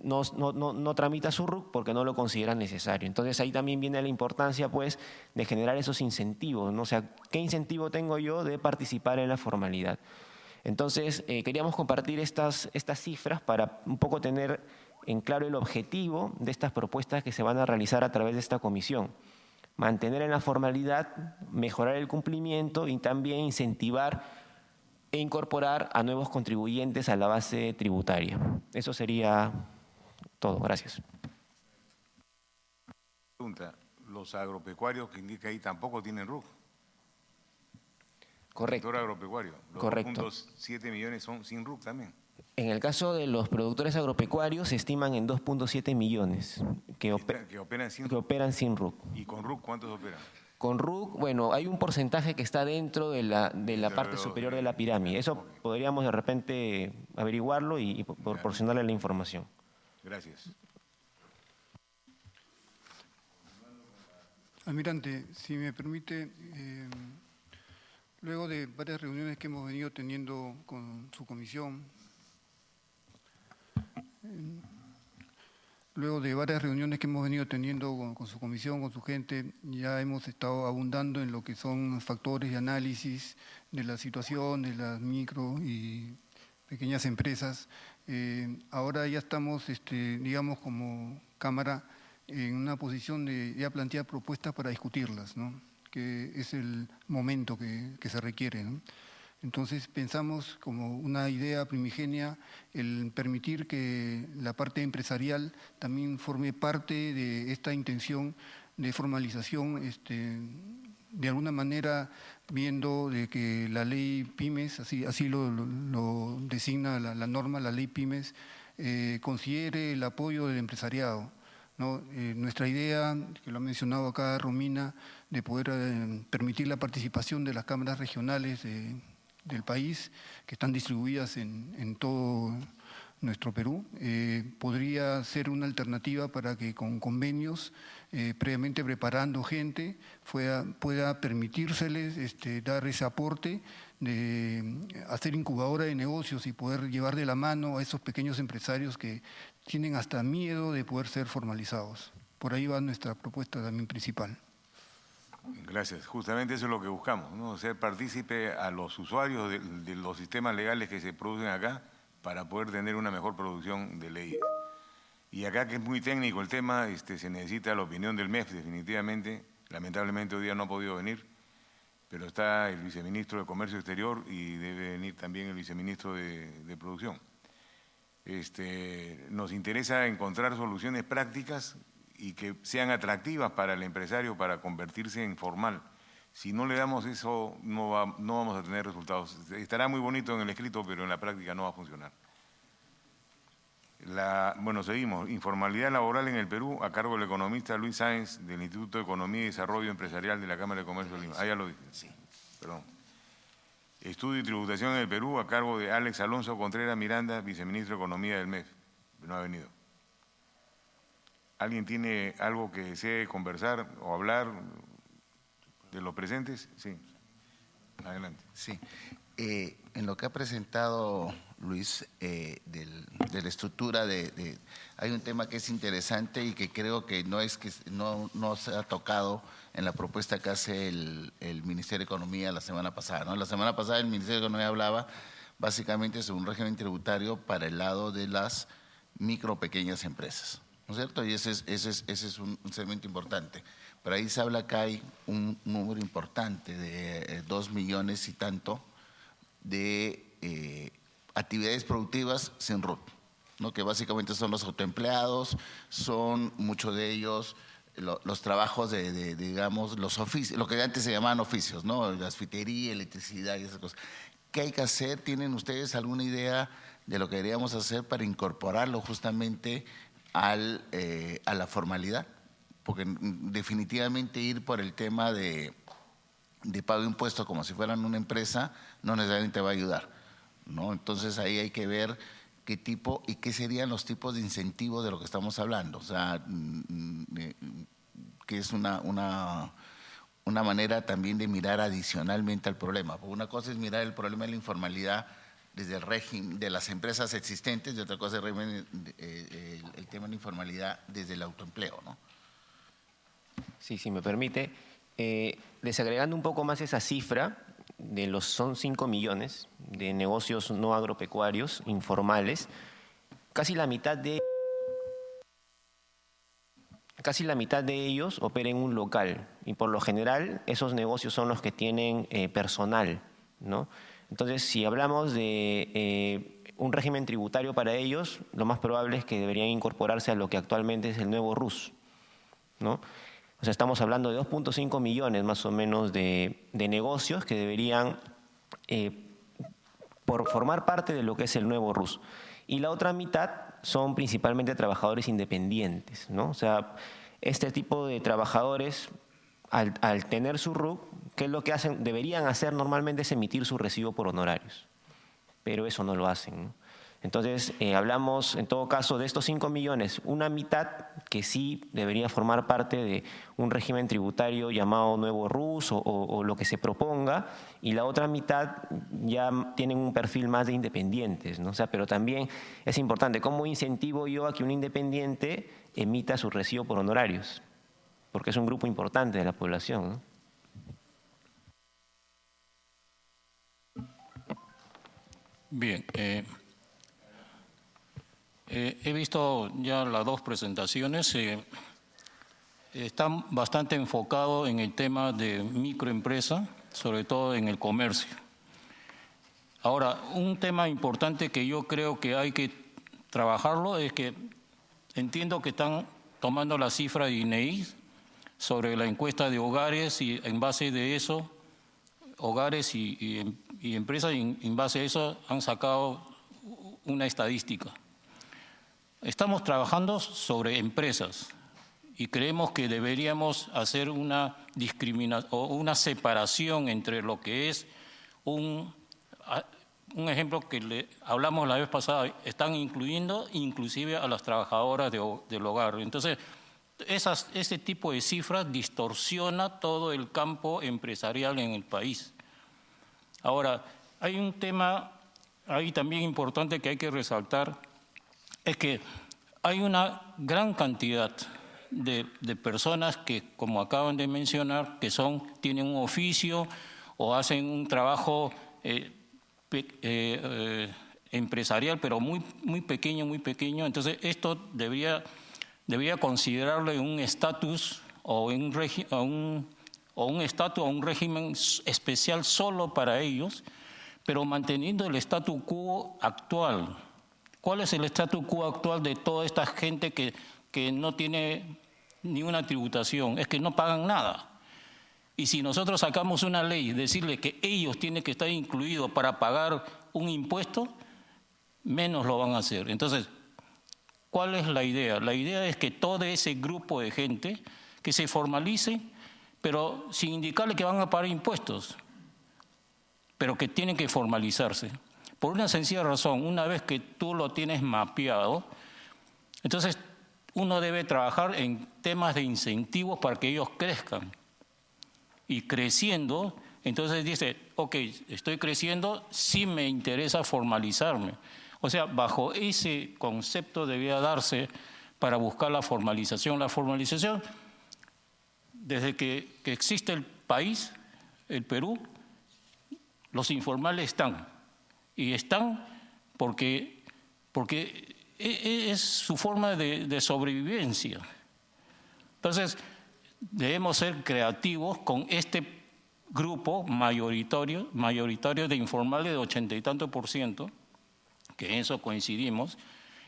no tramita su RUC porque no lo considera necesario. Entonces ahí también viene la importancia, pues, de generar esos incentivos, ¿no? O sea, ¿qué incentivo tengo yo de participar en la formalidad? Entonces queríamos compartir estas cifras para un poco tener en claro el objetivo de estas propuestas que se van a realizar a través de esta comisión. Mantener en la formalidad, mejorar el cumplimiento y también incentivar e incorporar a nuevos contribuyentes a la base tributaria. Eso sería todo. Gracias. Pregunta, los agropecuarios que indica ahí tampoco tienen RUC. Correcto. Sector agropecuario. Los Correcto. 2.7 millones son sin RUC también. En el caso de los productores agropecuarios se estiman en 2.7 millones que operan sin RUC. ¿Y con RUC cuántos operan? Con RUC, bueno, hay un porcentaje que está dentro de la parte superior de la pirámide. Eso podríamos de repente averiguarlo y proporcionarle la información. Gracias. Almirante, si me permite, luego de varias reuniones que hemos venido teniendo con su comisión, con su comisión, con su gente, ya hemos estado abundando en lo que son factores de análisis de la situación de las micro y pequeñas empresas. Ahora ya estamos, digamos, como Cámara, en una posición de ya plantear propuestas para discutirlas, ¿no?, que es el momento que se requiere, ¿no? Entonces pensamos como una idea primigenia el permitir que la parte empresarial también forme parte de esta intención de formalización, de alguna manera viendo de que la ley Pymes, así lo designa la norma, la ley Pymes, considere el apoyo del empresariado, ¿no? Nuestra idea, que lo ha mencionado acá Romina, de poder permitir la participación de las cámaras regionales del país, que están distribuidas en todo nuestro Perú, podría ser una alternativa para que con convenios, previamente preparando gente, pueda permitírseles dar ese aporte de hacer incubadora de negocios y poder llevar de la mano a esos pequeños empresarios que tienen hasta miedo de poder ser formalizados. Por ahí va nuestra propuesta también principal. Gracias. Justamente eso es lo que buscamos, ¿no? Ser partícipe a los usuarios de los sistemas legales que se producen acá para poder tener una mejor producción de leyes. Y acá, que es muy técnico el tema, se necesita la opinión del MEF definitivamente. Lamentablemente hoy día no ha podido venir, pero está el viceministro de Comercio Exterior y debe venir también el viceministro de Producción. Nos interesa encontrar soluciones prácticas y que sean atractivas para el empresario para convertirse en formal. Si no le damos eso, no vamos a tener resultados. Estará muy bonito en el escrito, pero en la práctica no va a funcionar. Bueno, seguimos. Informalidad laboral en el Perú, a cargo del economista Luis Sáenz, del Instituto de Economía y Desarrollo Empresarial de la Cámara de Comercio de Lima. Ah, ya lo dije. Sí. Perdón. Estudio y tributación en el Perú, a cargo de Alex Alonso Contreras Miranda, viceministro de Economía del MEF. No ha venido. ¿Alguien tiene algo que desee conversar o hablar de los presentes? Sí. Adelante. Sí. En lo que ha presentado Luis, de la estructura hay un tema que es interesante y que creo que no se ha tocado en la propuesta que hace el Ministerio de Economía la semana pasada, ¿no? La semana pasada el Ministerio de Economía hablaba básicamente es un régimen tributario para el lado de las micro, pequeñas empresas, ¿no es cierto? Y ese es un segmento importante. Pero ahí se habla que hay un número importante de 2 millones y tanto de actividades productivas sin RUT, ¿no? Que básicamente son los autoempleados, son muchos de ellos los trabajos de digamos, los oficios, lo que antes se llamaban oficios, ¿no? Gasfitería, electricidad y esas cosas. ¿Qué hay que hacer? ¿Tienen ustedes alguna idea de lo que deberíamos hacer para incorporarlo justamente a la formalidad? Porque definitivamente ir por el tema de pago de impuestos como si fueran una empresa no necesariamente va a ayudar, ¿no? Entonces ahí hay que ver qué tipo y qué serían los tipos de incentivos de lo que estamos hablando. O sea, que es una manera también de mirar adicionalmente al problema. Porque una cosa es mirar el problema de la informalidad desde el régimen de las empresas existentes y otra cosa es el tema de la informalidad desde el autoempleo, ¿no? Sí, si me permite, desagregando un poco más esa cifra, son 5 millones de negocios no agropecuarios informales, casi la mitad de ellos opera en un local y por lo general esos negocios son los que tienen personal, ¿no? Entonces, si hablamos de un régimen tributario para ellos, lo más probable es que deberían incorporarse a lo que actualmente es el nuevo RUS, ¿no? O sea, estamos hablando de 2.5 millones más o menos de negocios que deberían por formar parte de lo que es el nuevo RUS. Y la otra mitad son principalmente trabajadores independientes, ¿no? O sea, este tipo de trabajadores, al tener su RUC, ¿qué es lo que hacen? Deberían hacer normalmente es emitir su recibo por honorarios, pero eso no lo hacen, ¿no? Entonces, hablamos en todo caso de estos 5 millones, una mitad que sí debería formar parte de un régimen tributario llamado nuevo RUS o lo que se proponga, y la otra mitad ya tienen un perfil más de independientes, ¿no? O sea, pero también es importante, ¿cómo incentivo yo a que un independiente emita su recibo por honorarios? Porque es un grupo importante de la población, ¿no? Bien, he visto ya las dos presentaciones, están bastante enfocados en el tema de microempresa, sobre todo en el comercio. Ahora, un tema importante que yo creo que hay que trabajarlo es que entiendo que están tomando la cifra de INEI sobre la encuesta de hogares y en base de eso, hogares y empresas, en base a eso han sacado una estadística. Estamos trabajando sobre empresas y creemos que deberíamos hacer una discriminación o una separación entre lo que es un ejemplo que hablamos la vez pasada, están incluyendo inclusive a las trabajadoras del hogar. Entonces, ese tipo de cifras distorsiona todo el campo empresarial en el país. Ahora, hay un tema ahí también importante que hay que resaltar, es que hay una gran cantidad de personas que, como acaban de mencionar, que tienen un oficio o hacen un trabajo empresarial, pero muy pequeño, muy pequeño. Entonces, esto debería considerarle un estatus o un estatus o un régimen especial solo para ellos, pero manteniendo el statu quo actual. ¿Cuál es el statu quo actual de toda esta gente que no tiene ni una tributación? Es que no pagan nada. Y si nosotros sacamos una ley, decirle que ellos tienen que estar incluidos para pagar un impuesto, menos lo van a hacer. Entonces, ¿cuál es la idea? La idea es que todo ese grupo de gente que se formalice, pero sin indicarle que van a pagar impuestos, pero que tienen que formalizarse. Por una sencilla razón, una vez que tú lo tienes mapeado, entonces uno debe trabajar en temas de incentivos para que ellos crezcan. Y creciendo, entonces dice, ok, estoy creciendo, sí me interesa formalizarme. O sea, bajo ese concepto debía darse para buscar la formalización. La formalización, desde que existe el país, el Perú, los informales están. Y están porque es su forma de sobrevivencia. Entonces, debemos ser creativos con este grupo mayoritario de informales de 80 y tanto %, que en eso coincidimos,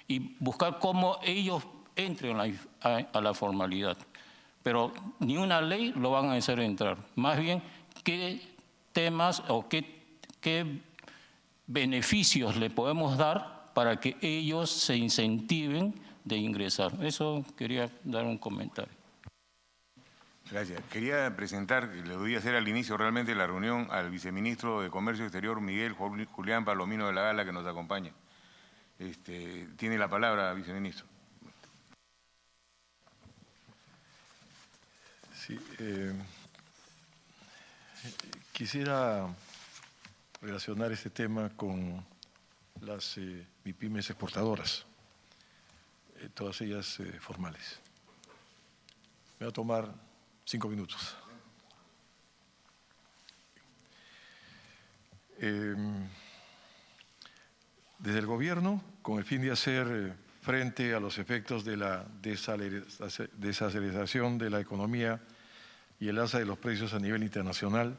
y buscar cómo ellos entren a la formalidad. Pero ni una ley lo van a hacer entrar. Más bien, qué temas o qué beneficios le podemos dar para que ellos se incentiven de ingresar. Eso quería dar un comentario. Gracias. Quería presentar, le voy a hacer al inicio realmente de la reunión, al viceministro de Comercio Exterior, Miguel Julián Palomino de la Gala, que nos acompaña. Tiene la palabra, viceministro. Sí, quisiera relacionar este tema con las MIPYMES exportadoras, todas ellas formales. Me va a tomar 5 minutos. Desde el gobierno, con el fin de hacer frente a los efectos de la desaceleración de la economía y el alza de los precios a nivel internacional,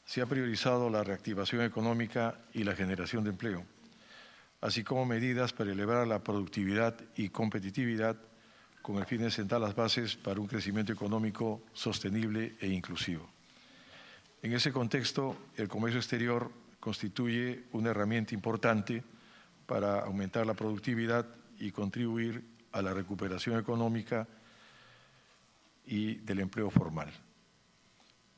se ha priorizado la reactivación económica y la generación de empleo, así como medidas para elevar la productividad y competitividad con el fin de sentar las bases para un crecimiento económico sostenible e inclusivo. En ese contexto, el comercio exterior constituye una herramienta importante para aumentar la productividad y contribuir a la recuperación económica y del empleo formal.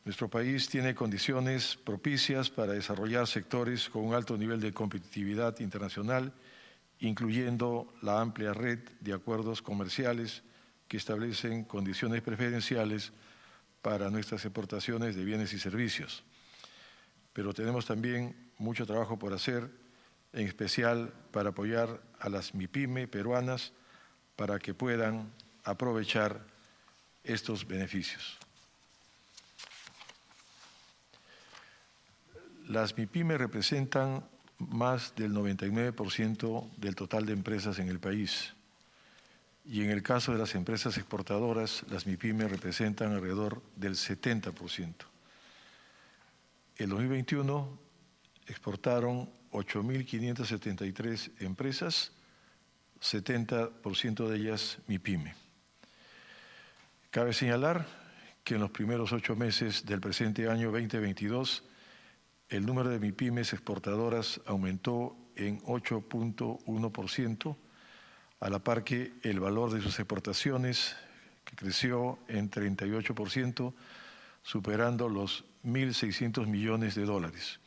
Nuestro país tiene condiciones propicias para desarrollar sectores con un alto nivel de competitividad internacional, incluyendo la amplia red de acuerdos comerciales que establecen condiciones preferenciales para nuestras exportaciones de bienes y servicios. Pero tenemos también mucho trabajo por hacer, en especial para apoyar a las MIPYME peruanas para que puedan aprovechar estos beneficios. Las MIPYME representan más del 99% del total de empresas en el país. Y en el caso de las empresas exportadoras, las MIPYME representan alrededor del 70%. En 2021 exportaron 8.573 empresas, 70% de ellas MIPYME. Cabe señalar que en los primeros 8 meses del presente año 2022, el número de MIPYMES exportadoras aumentó en 8.1%, a la par que el valor de sus exportaciones, que creció en 38%, superando los 1.600 millones de dólares.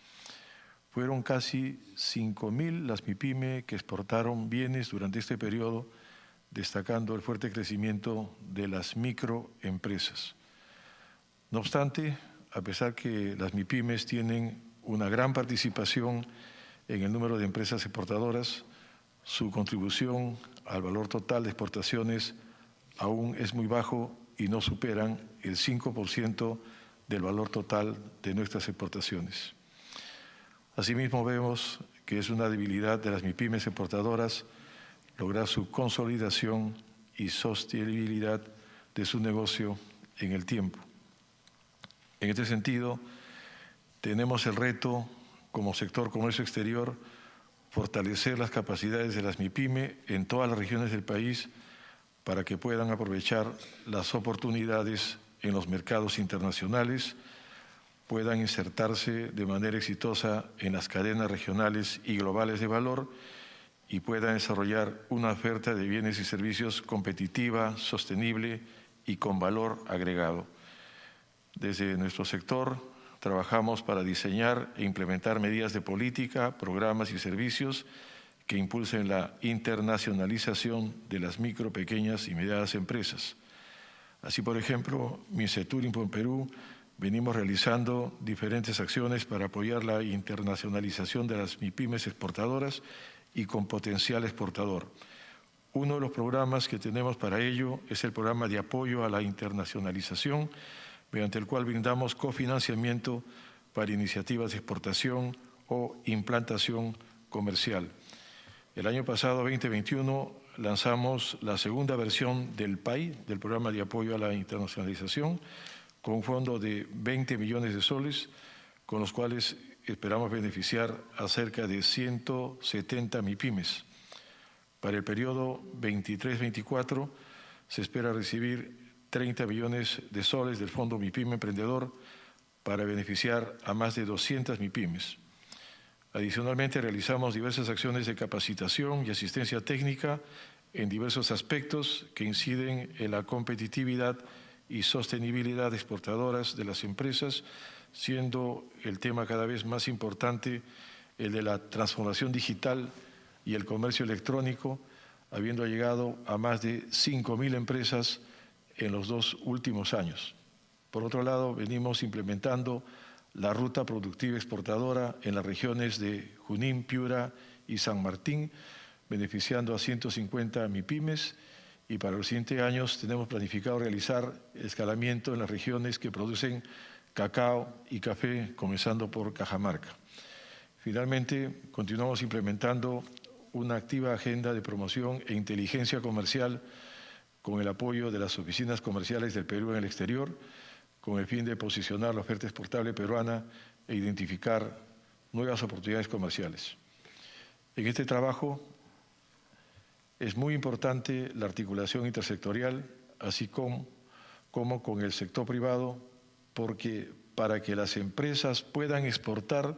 Fueron casi 5.000 las MIPYME que exportaron bienes durante este periodo, destacando el fuerte crecimiento de las microempresas. No obstante, a pesar que las MIPYMES tienen una gran participación en el número de empresas exportadoras, su contribución al valor total de exportaciones aún es muy bajo y no superan el 5% del valor total de nuestras exportaciones. Asimismo, vemos que es una debilidad de las MIPYMES exportadoras lograr su consolidación y sostenibilidad de su negocio en el tiempo. En este sentido, tenemos el reto, como sector comercio exterior, fortalecer las capacidades de las MIPYME en todas las regiones del país para que puedan aprovechar las oportunidades en los mercados internacionales, puedan insertarse de manera exitosa en las cadenas regionales y globales de valor y puedan desarrollar una oferta de bienes y servicios competitiva, sostenible y con valor agregado. Desde nuestro sector, trabajamos para diseñar e implementar medidas de política, programas y servicios que impulsen la internacionalización de las micro, pequeñas y medianas empresas. Así, por ejemplo, Mincetur en Perú venimos realizando diferentes acciones para apoyar la internacionalización de las MIPYMES exportadoras y con potencial exportador. Uno de los programas que tenemos para ello es el programa de apoyo a la internacionalización, mediante el cual brindamos cofinanciamiento para iniciativas de exportación o implantación comercial. El año pasado, 2021, lanzamos la segunda versión del PAI, del Programa de Apoyo a la Internacionalización, con un fondo de 20 millones de soles, con los cuales esperamos beneficiar a cerca de 170 MIPYMES. Para el periodo 23-24 se espera recibir 30 millones de soles del Fondo MIPYME Emprendedor para beneficiar a más de 200 MIPYMES. Adicionalmente, realizamos diversas acciones de capacitación y asistencia técnica en diversos aspectos que inciden en la competitividad y sostenibilidad exportadoras de las empresas, siendo el tema cada vez más importante el de la transformación digital y el comercio electrónico, habiendo llegado a más de 5.000 empresas en los 2 últimos años. Por otro lado, venimos implementando la ruta productiva exportadora en las regiones de Junín, Piura y San Martín, beneficiando a 150 MIPYMES, y para los siguientes años tenemos planificado realizar escalamiento en las regiones que producen cacao y café, comenzando por Cajamarca. Finalmente, continuamos implementando una activa agenda de promoción e inteligencia comercial con el apoyo de las oficinas comerciales del Perú en el exterior, con el fin de posicionar la oferta exportable peruana e identificar nuevas oportunidades comerciales. En este trabajo es muy importante la articulación intersectorial, así como con el sector privado, porque para que las empresas puedan exportar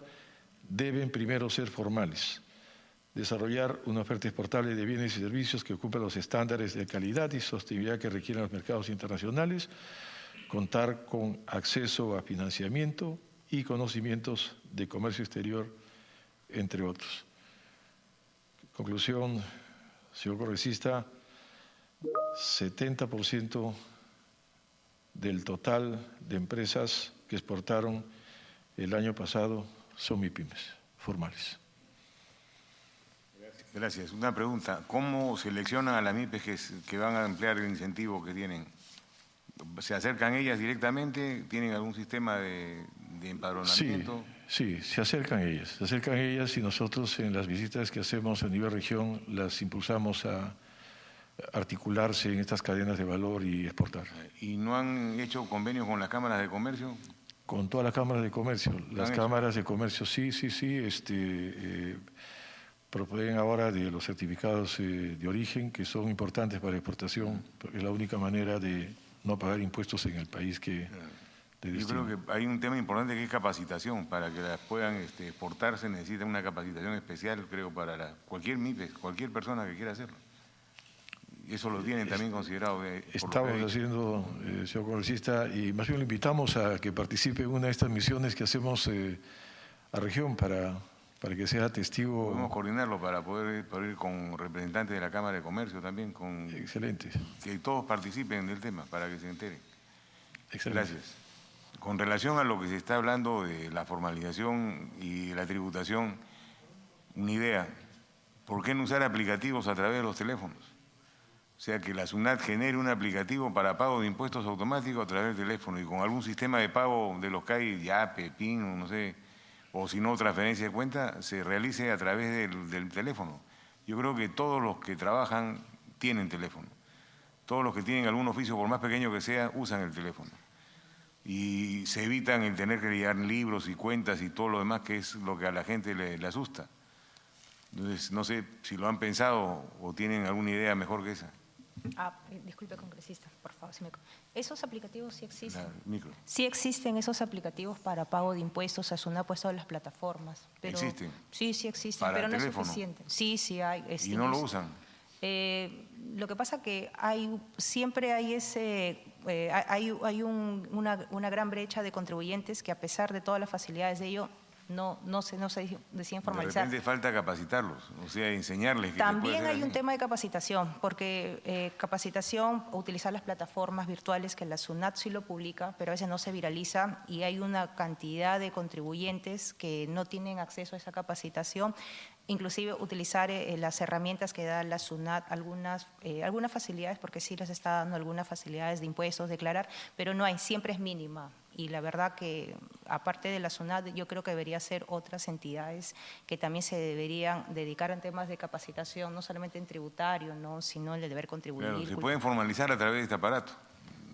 deben primero ser formales, desarrollar una oferta exportable de bienes y servicios que cumplan los estándares de calidad y sostenibilidad que requieren los mercados internacionales, contar con acceso a financiamiento y conocimientos de comercio exterior, entre otros. Conclusión, señor congresista, 70% del total de empresas que exportaron el año pasado son MIPYMES formales. Gracias. Una pregunta. ¿Cómo seleccionan a las MIPYMES que van a emplear el incentivo que tienen? ¿Se acercan ellas directamente? ¿Tienen algún sistema de empadronamiento? Sí, se acercan ellas y nosotros en las visitas que hacemos a nivel región las impulsamos a articularse en estas cadenas de valor y exportar. ¿Y no han hecho convenios con las cámaras de comercio? Con todas las cámaras de comercio. Las cámaras de comercio sí. Proponen ahora de los certificados de origen, que son importantes para la exportación, porque es la única manera de no pagar impuestos en el país que de destino. Yo creo que hay un tema importante que es capacitación. Para que las puedan exportar se necesita una capacitación especial, creo, para cualquier MIPYME, cualquier persona que quiera hacerlo. Eso lo tienen también considerado. Estamos haciendo, señor congresista, y más bien lo invitamos a que participe en una de estas misiones que hacemos a región para que sea testigo. Podemos coordinarlo para poder ir con representantes de la Cámara de Comercio también. Excelente. Que todos participen del tema para que se enteren. Excelente. Gracias. Con relación a lo que se está hablando de la formalización y la tributación, una idea. ¿Por qué no usar aplicativos a través de los teléfonos? O sea, que la SUNAT genere un aplicativo para pago de impuestos automáticos a través del teléfono y con algún sistema de pago de los CAI, YAPE, PIN, no sé, o si no, transferencia de cuenta, se realice a través del teléfono. Yo creo que todos los que trabajan tienen teléfono. Todos los que tienen algún oficio, por más pequeño que sea, usan el teléfono. Y se evitan el tener que llevar libros y cuentas y todo lo demás, que es lo que a la gente le asusta. Entonces, no sé si lo han pensado o tienen alguna idea mejor que esa. Disculpe, congresista, por favor. Esos aplicativos sí existen. Micro. Sí existen esos aplicativos para pago de impuestos. SUNAT ha puesto en las plataformas. Pero, ¿existen? Sí existen, ¿Para pero no es teléfono? suficiente. Sí hay. ¿Y no lo usan? Lo que pasa que siempre hay una gran brecha de contribuyentes que, a pesar de todas las facilidades de ello, no se deciden formalizar. De repente falta capacitarlos, o sea, enseñarles. También hay un tema de capacitación, porque capacitación, utilizar las plataformas virtuales, que la SUNAT sí lo publica, pero a veces no se viraliza y hay una cantidad de contribuyentes que no tienen acceso a esa capacitación. Inclusive utilizar las herramientas que da la SUNAT, algunas facilidades, porque sí les está dando algunas facilidades de impuestos, declarar, pero no hay, siempre es mínima. Y la verdad que, aparte de la SUNAT, yo creo que debería ser otras entidades que también se deberían dedicar en temas de capacitación, no solamente en tributario, ¿no?, sino en el deber contribuir. Claro, se pueden formalizar a través de este aparato.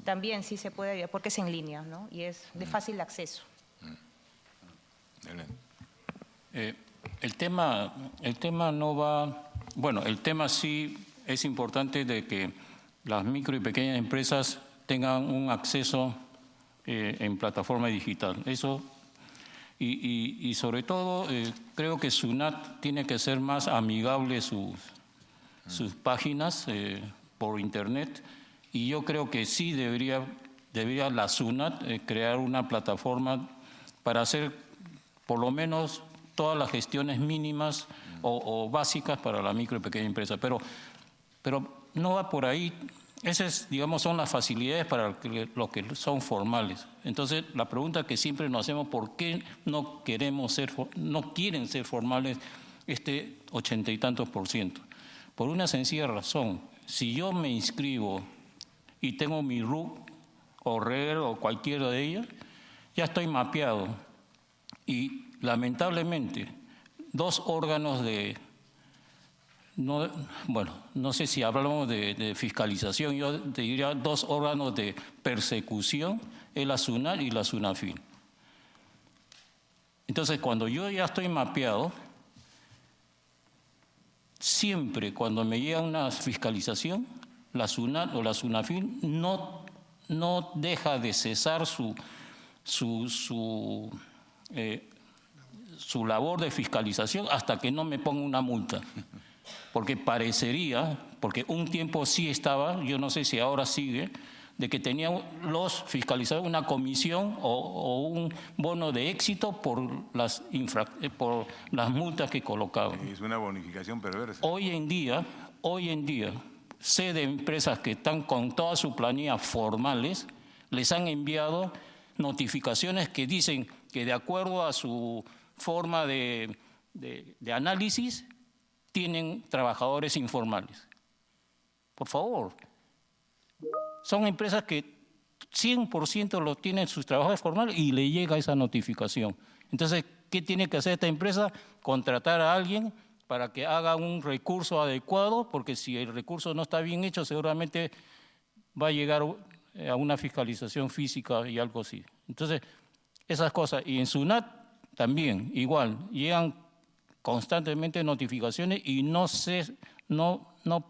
También sí se puede, porque es en línea, ¿no?, y es de fácil acceso. El tema no va... Bueno, el tema sí es importante de que las micro y pequeñas empresas tengan un acceso en plataforma digital. Eso, y sobre todo, creo que SUNAT tiene que ser más amigable sus páginas por Internet, y yo creo que sí debería la SUNAT crear una plataforma para hacer por lo menos todas las gestiones mínimas o básicas para la micro y pequeña empresa. Pero no va por ahí. Esas, digamos, son las facilidades para los que son formales. Entonces, la pregunta que siempre nos hacemos, ¿por qué no quieren ser formales 80 y tantos %? Por una sencilla razón. Si yo me inscribo y tengo mi RUC o RER o cualquiera de ellas, ya estoy mapeado. Y lamentablemente, dos órganos no sé si hablamos de fiscalización, yo te diría dos órganos de persecución, es la SUNAT y la SUNAFIN. Entonces, cuando yo ya estoy mapeado, siempre cuando me llega una fiscalización, la SUNAT o la SUNAFIN no deja de cesar su labor de fiscalización hasta que no me ponga una multa. Porque parecería, porque un tiempo sí estaba, yo no sé si ahora sigue, de que tenían los fiscalizadores una comisión o un bono de éxito por las multas que colocaban. Es una bonificación perversa. Hoy en día, sé de empresas que están con toda su planilla formales, les han enviado notificaciones que dicen que de acuerdo a su forma de análisis, tienen trabajadores informales. Por favor. Son empresas que 100% lo tienen sus trabajadores formales y le llega esa notificación. Entonces, ¿qué tiene que hacer esta empresa? Contratar a alguien para que haga un recurso adecuado, porque si el recurso no está bien hecho, seguramente va a llegar a una fiscalización física y algo así. Entonces, esas cosas. Y en SUNAT también, igual, llegan constantemente notificaciones y no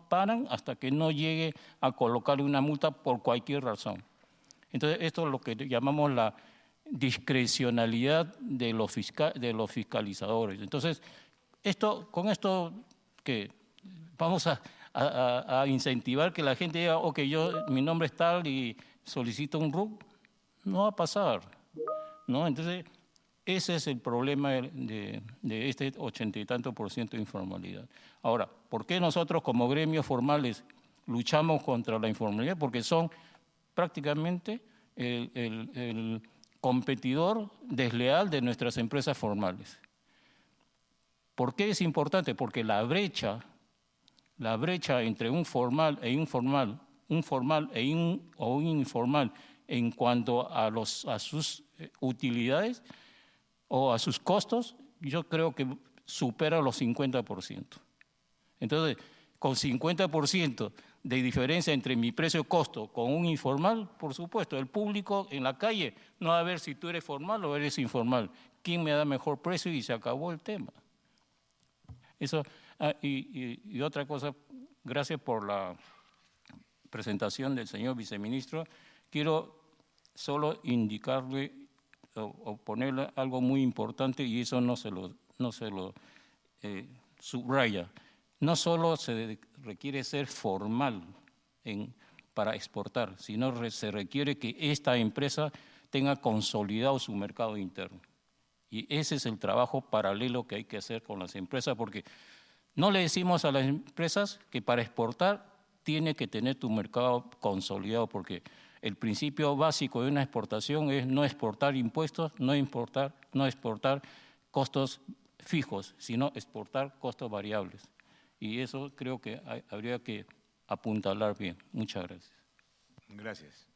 paran hasta que no llegue a colocarle una multa por cualquier razón. Entonces, esto es lo que llamamos la discrecionalidad de los fiscalizadores. Entonces, con esto que vamos a incentivar que la gente diga, ok, mi nombre es tal y solicito un RUC, no va a pasar, ¿no? Entonces, ese es el problema de este 80 y tanto % de informalidad. Ahora, ¿por qué nosotros como gremios formales luchamos contra la informalidad? Porque son prácticamente el competidor desleal de nuestras empresas formales. ¿Por qué es importante? Porque la brecha entre un formal e informal, un informal en cuanto a sus utilidades o a sus costos, yo creo que supera los 50%. Entonces, con 50% de diferencia entre mi precio-costo con un informal, por supuesto, el público en la calle no va a ver si tú eres formal o eres informal. ¿Quién me da mejor precio? Y se acabó el tema. Eso, y otra cosa, gracias por la presentación del señor viceministro. Quiero solo indicarle o ponerle algo muy importante, y eso no se lo subraya. No solo se requiere ser formal para exportar, sino se requiere que esta empresa tenga consolidado su mercado interno. Y ese es el trabajo paralelo que hay que hacer con las empresas, porque no le decimos a las empresas que para exportar tiene que tener tu mercado consolidado, porque el principio básico de una exportación es no exportar impuestos, no exportar costos fijos, sino exportar costos variables. Y eso creo que habría que apuntalar bien. Muchas gracias. Gracias.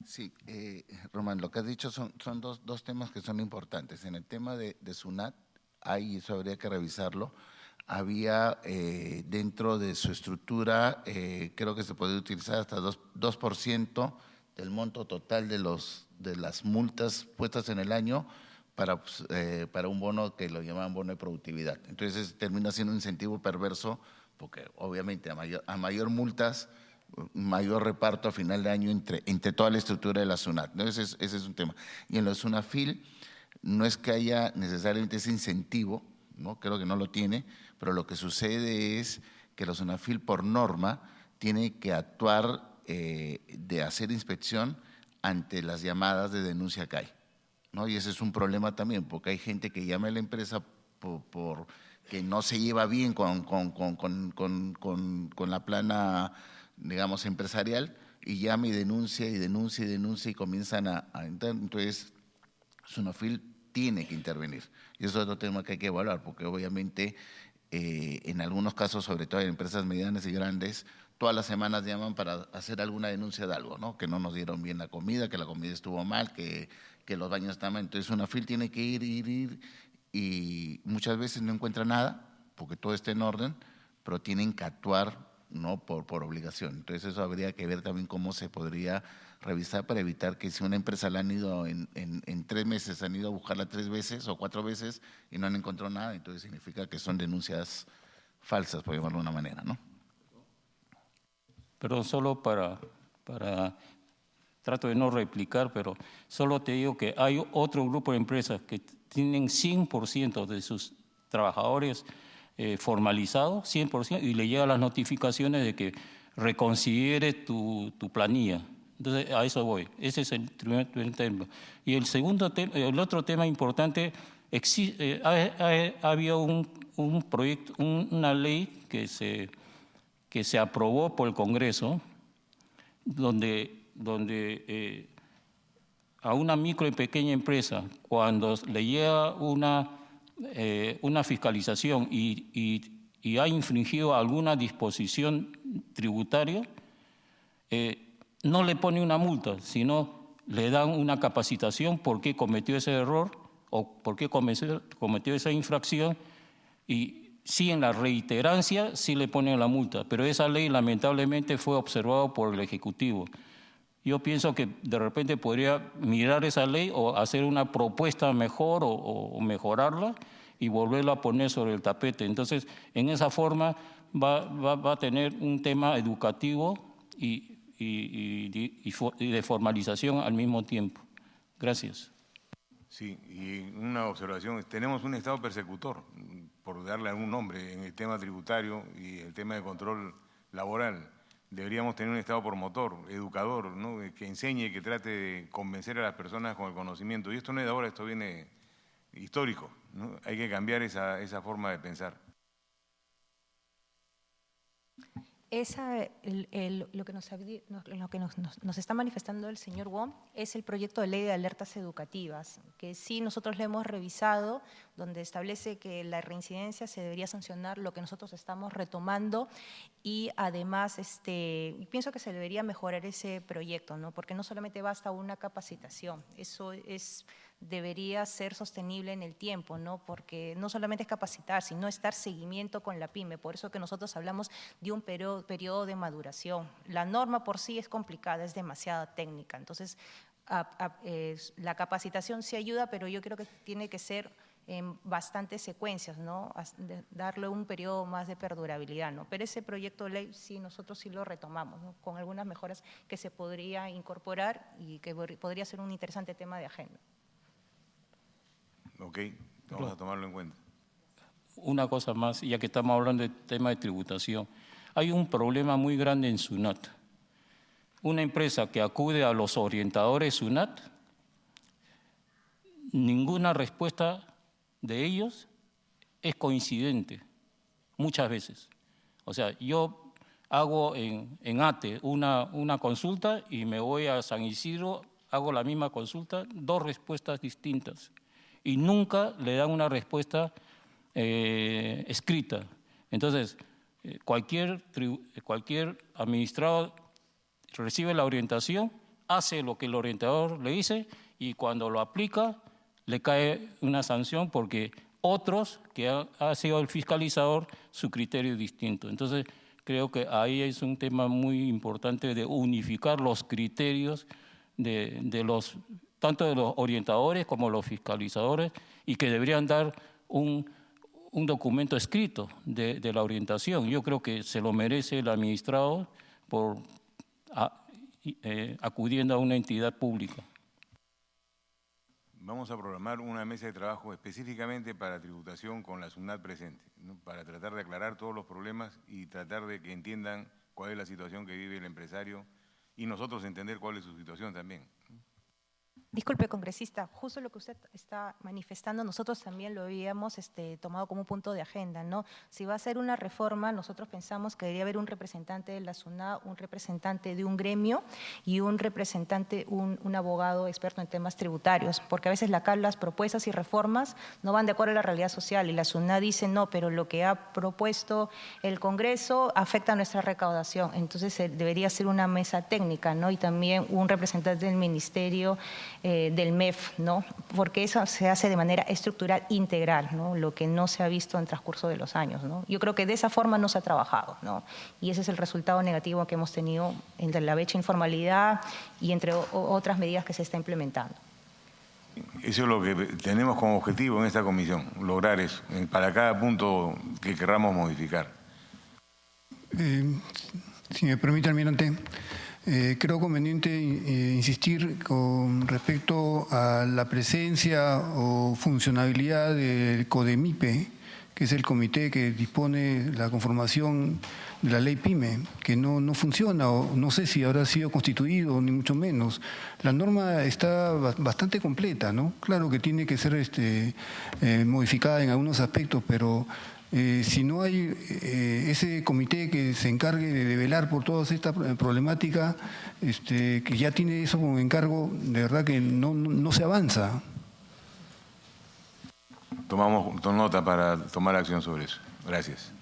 Sí, Román, lo que has dicho son dos temas que son importantes. En el tema de SUNAT, eso habría que revisarlo. Había dentro de su estructura, creo que se puede utilizar hasta 2% del monto total de las multas puestas en el año para un bono que lo llaman bono de productividad. Entonces termina siendo un incentivo perverso porque obviamente a mayor multas, mayor reparto a final de año entre toda la estructura de la SUNAT, ¿no? Ese es un tema. Y en la SUNAFIL no es que haya necesariamente ese incentivo, ¿no? Creo que no lo tiene, pero lo que sucede es que la SUNAFIL por norma tiene que actuar de hacer inspección ante las llamadas de denuncia que hay, ¿no? Y ese es un problema también, porque hay gente que llama a la empresa por que no se lleva bien con la plana, digamos, empresarial, y llama y denuncia y comienzan a entrar. Entonces, SUNAFIL tiene que intervenir. Y eso es otro tema que hay que evaluar, porque obviamente en algunos casos, sobre todo en empresas medianas y grandes, todas las semanas llaman para hacer alguna denuncia de algo, ¿no? Que no nos dieron bien la comida, que la comida estuvo mal, que los baños están mal. Entonces, SUNAFIL tiene que ir y muchas veces no encuentra nada, porque todo está en orden, pero tienen que actuar, ¿no? por obligación. Entonces eso habría que ver también cómo se podría revisar para evitar que si una empresa la han ido en 3 meses, han ido a buscarla 3 veces o 4 veces y no han encontrado nada, entonces significa que son denuncias falsas, por llamarlo de una manera, ¿no? Perdón, solo para trato de no replicar, pero solo te digo que hay otro grupo de empresas que tienen 100% de sus trabajadores formalizados, 100%, y le llegan las notificaciones de que reconsidere tu planilla. Entonces, a eso voy. Ese es el primer tema. Y el otro tema importante, había un proyecto, una ley que se aprobó por el Congreso, donde a una micro y pequeña empresa, cuando le llega una fiscalización y ha infringido alguna disposición tributaria, no le pone una multa, sino le dan una capacitación por qué cometió ese error o por qué cometió esa infracción, y sí, en la reiterancia sí le ponen la multa, pero esa ley lamentablemente fue observada por el Ejecutivo. Yo pienso que de repente podría mirar esa ley o hacer una propuesta mejor o mejorarla y volverla a poner sobre el tapete. Entonces, en esa forma va a tener un tema educativo y de formalización al mismo tiempo. Gracias. Sí, y una observación, tenemos un Estado persecutor, por darle algún nombre, en el tema tributario y el tema de control laboral. Deberíamos tener un Estado promotor, educador, ¿no? Que enseñe, que trate de convencer a las personas con el conocimiento. Y esto no es de ahora, esto viene histórico, ¿no? Hay que cambiar esa forma de pensar. Lo que nos está manifestando el señor Wong es el proyecto de ley de alertas educativas, que sí nosotros le hemos revisado, donde establece que la reincidencia se debería sancionar, lo que nosotros estamos retomando, y además pienso que se debería mejorar ese proyecto, ¿no? Porque no solamente basta una capacitación, eso debería ser sostenible en el tiempo, ¿no? Porque no solamente es capacitar, sino estar seguimiento con la pyme. Por eso que nosotros hablamos de un periodo de maduración. La norma por sí es complicada, es demasiado técnica. Entonces, la capacitación sí ayuda, pero yo creo que tiene que ser en bastantes secuencias, ¿no? Darle un periodo más de perdurabilidad, ¿no? Pero ese proyecto de ley sí, nosotros sí lo retomamos, ¿no? Con algunas mejoras que se podría incorporar y que podría ser un interesante tema de agenda. Ok, vamos a tomarlo en cuenta. Una cosa más, ya que estamos hablando del tema de tributación. Hay un problema muy grande en SUNAT. Una empresa que acude a los orientadores SUNAT, ninguna respuesta de ellos es coincidente, muchas veces. O sea, yo hago en ATE una consulta y me voy a San Isidro, hago la misma consulta, 2 respuestas distintas. Y nunca le dan una respuesta escrita. Entonces, cualquier administrado recibe la orientación, hace lo que el orientador le dice y cuando lo aplica le cae una sanción porque otros que ha sido el fiscalizador, su criterio es distinto. Entonces, creo que ahí es un tema muy importante de unificar los criterios tanto de los orientadores como los fiscalizadores y que deberían dar un documento escrito de la orientación. Yo creo que se lo merece el administrado por acudiendo a una entidad pública. Vamos a programar una mesa de trabajo específicamente para tributación con la SUNAT presente, ¿no? Para tratar de aclarar todos los problemas y tratar de que entiendan cuál es la situación que vive el empresario y nosotros entender cuál es su situación también. Disculpe, congresista, justo lo que usted está manifestando, nosotros también lo habíamos tomado como un punto de agenda, ¿no? Si va a ser una reforma, nosotros pensamos que debería haber un representante de la SUNAT, un representante de un gremio y un representante, un abogado experto en temas tributarios, porque a veces las propuestas y reformas no van de acuerdo a la realidad social y la SUNAT dice no, pero lo que ha propuesto el Congreso afecta a nuestra recaudación, entonces debería ser una mesa técnica, ¿no? Y también un representante del Ministerio del MEF, ¿no? Porque eso se hace de manera estructural integral, ¿no? Lo que no se ha visto en transcurso de los años, ¿no? Yo creo que de esa forma no se ha trabajado, ¿no? Y ese es el resultado negativo que hemos tenido entre la brecha de informalidad y entre otras medidas que se está implementando. Eso es lo que tenemos como objetivo en esta comisión, lograr eso, para cada punto que querramos modificar. Si me permite, almirante, creo conveniente insistir con respecto a la presencia o funcionabilidad del CODEMIPE, que es el comité que dispone la conformación de la ley PYME, que no funciona, o no sé si habrá sido constituido, ni mucho menos. La norma está bastante completa, ¿no? Claro que tiene que ser modificada en algunos aspectos, pero si no hay ese comité que se encargue de velar por toda esta problemática, que ya tiene eso como encargo, de verdad que no se avanza. Tomamos nota para tomar acción sobre eso. Gracias.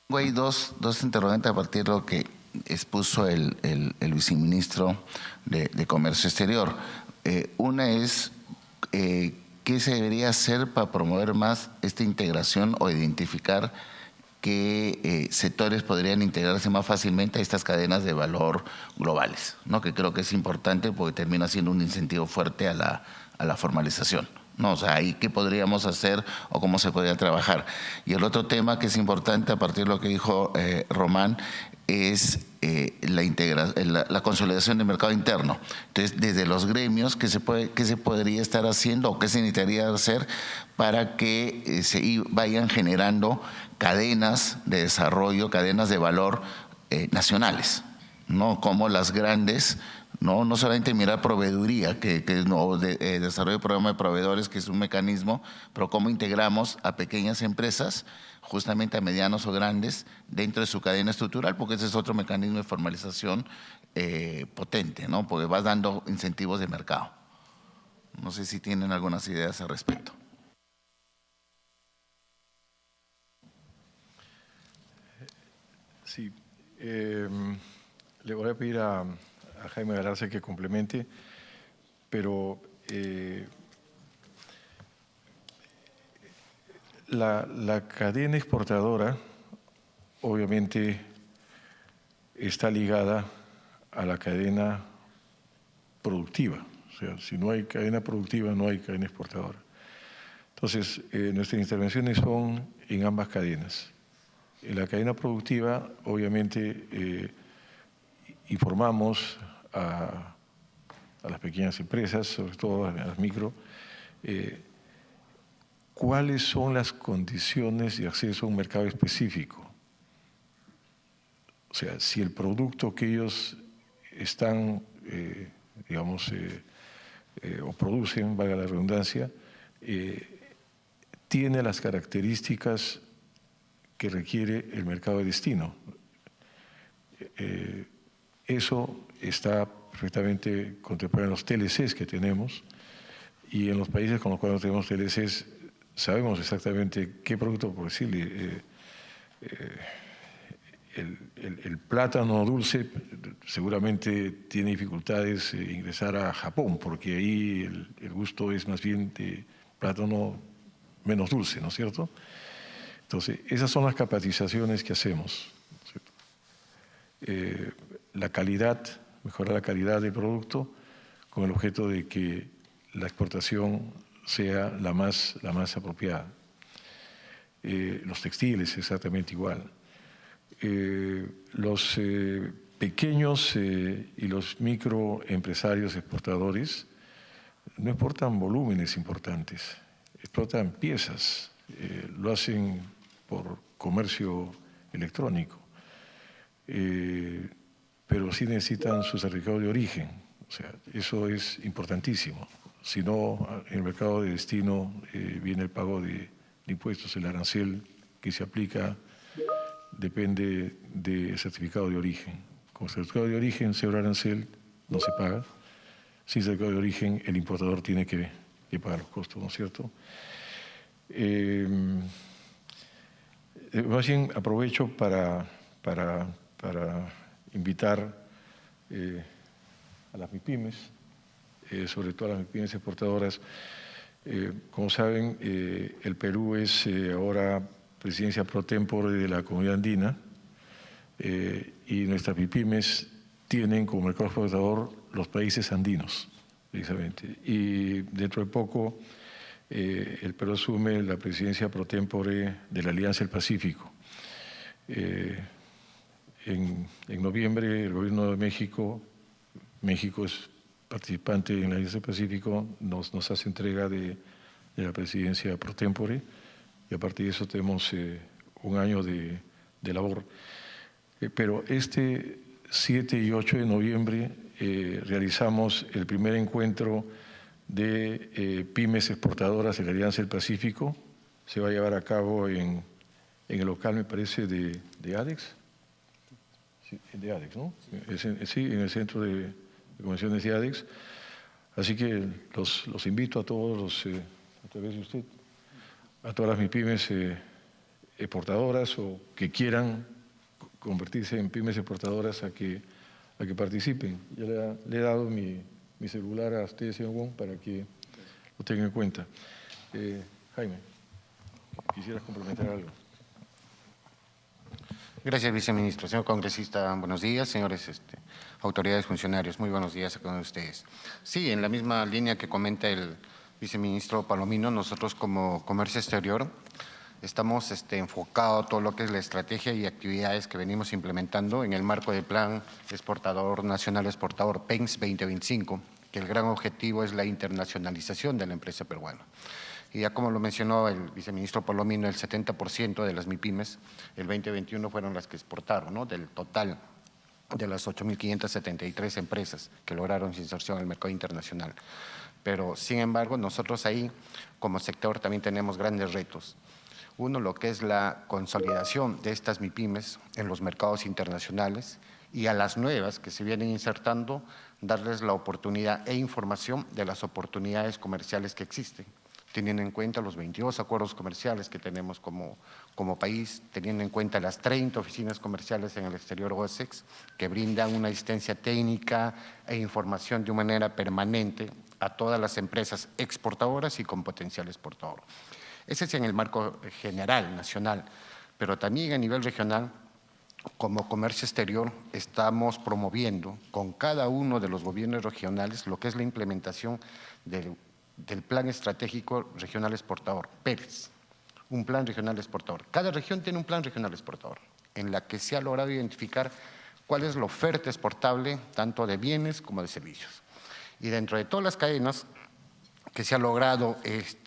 Hay dos interrogantes a partir de lo que expuso el viceministro de Comercio Exterior. Una es ¿qué se debería hacer para promover más esta integración o identificar qué sectores podrían integrarse más fácilmente a estas cadenas de valor globales, ¿no? Que creo que es importante porque termina siendo un incentivo fuerte a la formalización, ¿no? O sea, ahí qué podríamos hacer o cómo se podría trabajar. Y el otro tema que es importante a partir de lo que dijo Román es la consolidación del mercado interno. Entonces, desde los gremios, ¿qué se podría estar haciendo o qué se necesitaría hacer para que se vayan generando cadenas de desarrollo, cadenas de valor nacionales, ¿no? Como las grandes, no solamente mirar proveeduría, que no desarrollo de programa de proveedores, que es un mecanismo, pero cómo integramos a pequeñas empresas, justamente a medianos o grandes, dentro de su cadena estructural, porque ese es otro mecanismo de formalización potente, ¿no? Porque vas dando incentivos de mercado. No sé si tienen algunas ideas al respecto. Sí. Le voy a pedir a Jaime Galarza que complemente, pero la cadena exportadora obviamente está ligada a la cadena productiva. O sea, si no hay cadena productiva, no hay cadena exportadora. Entonces, nuestras intervenciones son en ambas cadenas. En la cadena productiva, obviamente, informamos a las pequeñas empresas, sobre todo a las micro, cuáles son las condiciones de acceso a un mercado específico. O sea, si el producto que ellos están, o producen, valga la redundancia, tiene las características que requiere el mercado de destino. Eso está perfectamente contemplado en los TLCs que tenemos, y en los países con los cuales tenemos TLCs sabemos exactamente qué producto, por decirle, el plátano dulce seguramente tiene dificultades ingresar a Japón, porque ahí el gusto es más bien de plátano menos dulce, ¿no es cierto? Entonces, esas son las capacitaciones que hacemos, ¿no es cierto? La calidad, mejorar la calidad del producto con el objeto de que la exportación sea la más apropiada. Los textiles exactamente igual. Los pequeños y los microempresarios exportadores no exportan volúmenes importantes, exportan piezas, lo hacen por comercio electrónico, pero sí necesitan su certificado de origen, o sea, eso es importantísimo. Si no, en el mercado de destino viene el pago de impuestos, el arancel que se aplica depende del certificado de origen. Con certificado de origen, cero arancel, no se paga. Sin certificado de origen, el importador tiene que pagar los costos, ¿no es cierto? Más bien aprovecho para invitar a las MIPYMES, sobre todo a las MIPYMES exportadoras. Como saben, el Perú es ahora presidencia pro tempore de la Comunidad Andina y nuestras MIPYMES tienen como mercado exportador los países andinos, precisamente. Y dentro de poco el Perú asume la presidencia pro tempore de la Alianza del Pacífico. En noviembre el Gobierno de México es participante en la Alianza del Pacífico, nos hace entrega de la presidencia pro tempore y a partir de eso tenemos un año de labor. Pero este 7 y 8 de noviembre realizamos el primer encuentro de pymes exportadoras de la Alianza del Pacífico. Se va a llevar a cabo en el local, me parece, de ADEX. Sí, de ADEX, ¿no? Sí, en el centro de convenciones de ADEX. Así que los invito a todos, a través de usted, a todas las MIPYMES exportadoras o que quieran convertirse en pymes exportadoras a que participen. Ya le he dado mi celular a usted, señor Wong, para que lo tenga en cuenta. Jaime, ¿quisieras complementar algo? Gracias, viceministro. Señor congresista, buenos días. Señores autoridades, funcionarios, muy buenos días a cada uno de ustedes. Sí, en la misma línea que comenta el viceministro Palomino, nosotros como Comercio Exterior estamos enfocados a todo lo que es la estrategia y actividades que venimos implementando en el marco del Plan Exportador Nacional Exportador PENS 2025, que el gran objetivo es la internacionalización de la empresa peruana. Y ya como lo mencionó el viceministro Palomino, el 70% de las MIPYMES, el 2021 fueron las que exportaron, ¿no? Del total de las 8.573 empresas que lograron su inserción al mercado internacional. Pero, sin embargo, nosotros ahí, como sector, también tenemos grandes retos. Uno, lo que es la consolidación de estas MIPYMES en los mercados internacionales y a las nuevas que se vienen insertando, darles la oportunidad e información de las oportunidades comerciales que existen, teniendo en cuenta los 22 acuerdos comerciales que tenemos como país, teniendo en cuenta las 30 oficinas comerciales en el exterior OSEX, que brindan una asistencia técnica e información de una manera permanente a todas las empresas exportadoras y con potencial exportador. Ese es en el marco general, nacional, pero también a nivel regional, como Comercio Exterior, estamos promoviendo con cada uno de los gobiernos regionales lo que es la implementación del Plan Estratégico Regional Exportador, PEREX, un Plan Regional Exportador. Cada región tiene un Plan Regional Exportador, en la que se ha logrado identificar cuál es la oferta exportable, tanto de bienes como de servicios. Y dentro de todas las cadenas que se ha logrado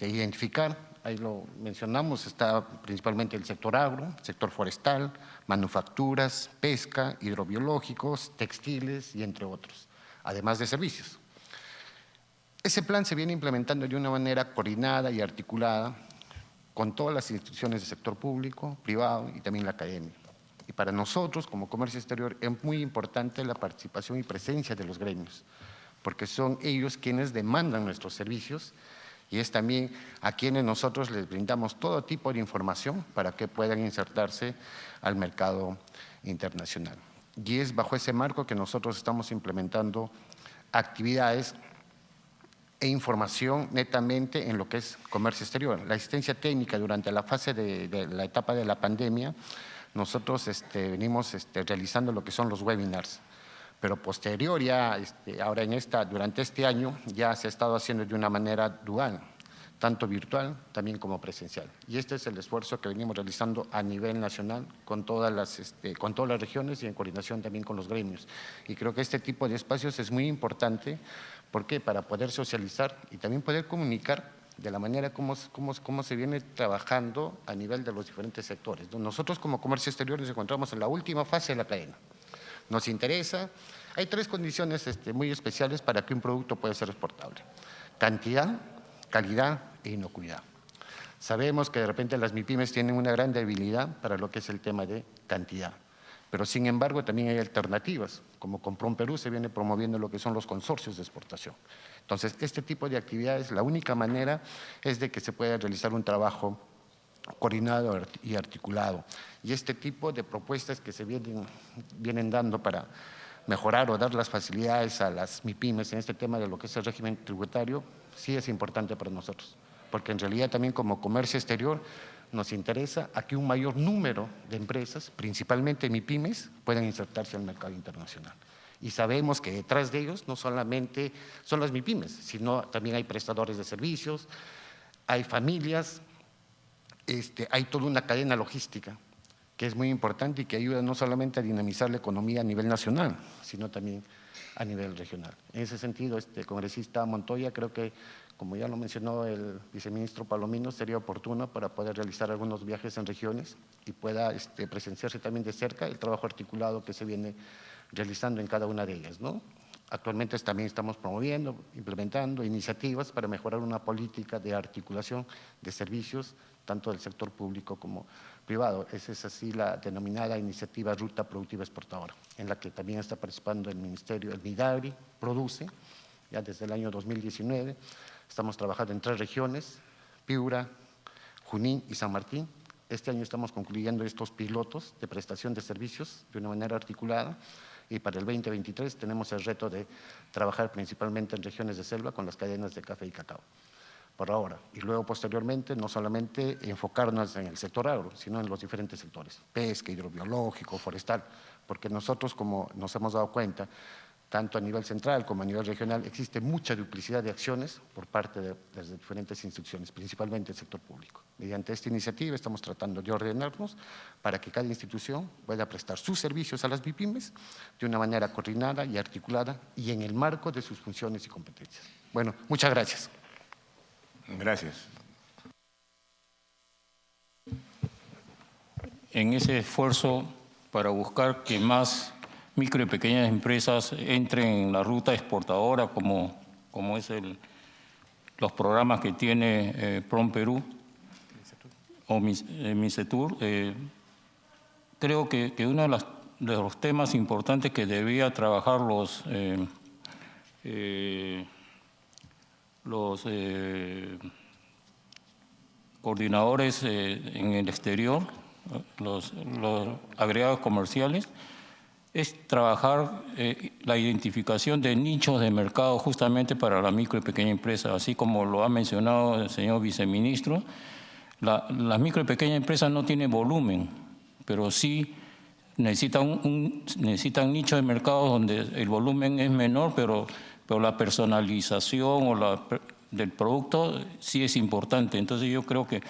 identificar, ahí lo mencionamos, está principalmente el sector agro, sector forestal, manufacturas, pesca, hidrobiológicos, textiles y entre otros, además de servicios. Ese plan se viene implementando de una manera coordinada y articulada con todas las instituciones del sector público, privado y también la academia. Y para nosotros, como Comercio Exterior, es muy importante la participación y presencia de los gremios, porque son ellos quienes demandan nuestros servicios y es también a quienes nosotros les brindamos todo tipo de información para que puedan insertarse al mercado internacional. Y es bajo ese marco que nosotros estamos implementando actividades e información netamente en lo que es comercio exterior. La asistencia técnica durante la fase de la etapa de la pandemia, nosotros venimos realizando lo que son los webinars, pero posterior ya, ahora durante este año, ya se ha estado haciendo de una manera dual, tanto virtual también como presencial. Y este es el esfuerzo que venimos realizando a nivel nacional con todas las regiones y en coordinación también con los gremios. Y creo que este tipo de espacios es muy importante. ¿Por qué? Para poder socializar y también poder comunicar de la manera como se viene trabajando a nivel de los diferentes sectores. Nosotros como comercio exterior nos encontramos en la última fase de la cadena. Nos interesa, hay 3 condiciones muy especiales para que un producto pueda ser exportable: cantidad, calidad e inocuidad. Sabemos que de repente las MIPYMES tienen una gran debilidad para lo que es el tema de cantidad, pero sin embargo también hay alternativas, como con PROMPERÚ se viene promoviendo lo que son los consorcios de exportación. Entonces, este tipo de actividades, la única manera es de que se pueda realizar un trabajo coordinado y articulado. Y este tipo de propuestas que se vienen dando para mejorar o dar las facilidades a las MIPYMES en este tema de lo que es el régimen tributario, sí es importante para nosotros, porque en realidad también como comercio exterior nos interesa a que un mayor número de empresas, principalmente MIPYMES, puedan insertarse en el mercado internacional. Y sabemos que detrás de ellos no solamente son las MIPYMES, sino también hay prestadores de servicios, hay familias, hay toda una cadena logística que es muy importante y que ayuda no solamente a dinamizar la economía a nivel nacional, sino también a nivel regional. En ese sentido, congresista Montoya, creo que, como ya lo mencionó el viceministro Palomino, sería oportuno para poder realizar algunos viajes en regiones y pueda presenciarse también de cerca el trabajo articulado que se viene realizando en cada una de ellas, ¿no? Actualmente también estamos promoviendo, implementando iniciativas para mejorar una política de articulación de servicios, tanto del sector público como privado. Esa es así la denominada iniciativa Ruta Productiva Exportadora, en la que también está participando el Ministerio, el MIDAGRI, produce, ya desde el año 2019. Estamos trabajando en 3 regiones, Piura, Junín y San Martín. Este año estamos concluyendo estos pilotos de prestación de servicios de una manera articulada. Y para el 2023 tenemos el reto de trabajar principalmente en regiones de selva con las cadenas de café y cacao, por ahora. Y luego, posteriormente, no solamente enfocarnos en el sector agro, sino en los diferentes sectores, pesca, hidrobiológico, forestal, porque nosotros, como nos hemos dado cuenta, tanto a nivel central como a nivel regional, existe mucha duplicidad de acciones por parte de las diferentes instituciones, principalmente el sector público. Mediante esta iniciativa estamos tratando de ordenarnos para que cada institución pueda prestar sus servicios a las MIPYMES de una manera coordinada y articulada y en el marco de sus funciones y competencias. Bueno, muchas gracias. Gracias. En ese esfuerzo para buscar que más micro y pequeñas empresas entren en la ruta exportadora, como es los programas que tiene PROMPERÚ o MICETUR, creo que uno de los temas importantes que debía trabajar los coordinadores en el exterior, los agregados comerciales, es trabajar la identificación de nichos de mercado justamente para la micro y pequeña empresa, así como lo ha mencionado el señor viceministro. Las micro y pequeñas empresas no tienen volumen, pero sí necesitan nichos de mercado donde el volumen es menor, pero la personalización del producto sí es importante. Entonces yo creo que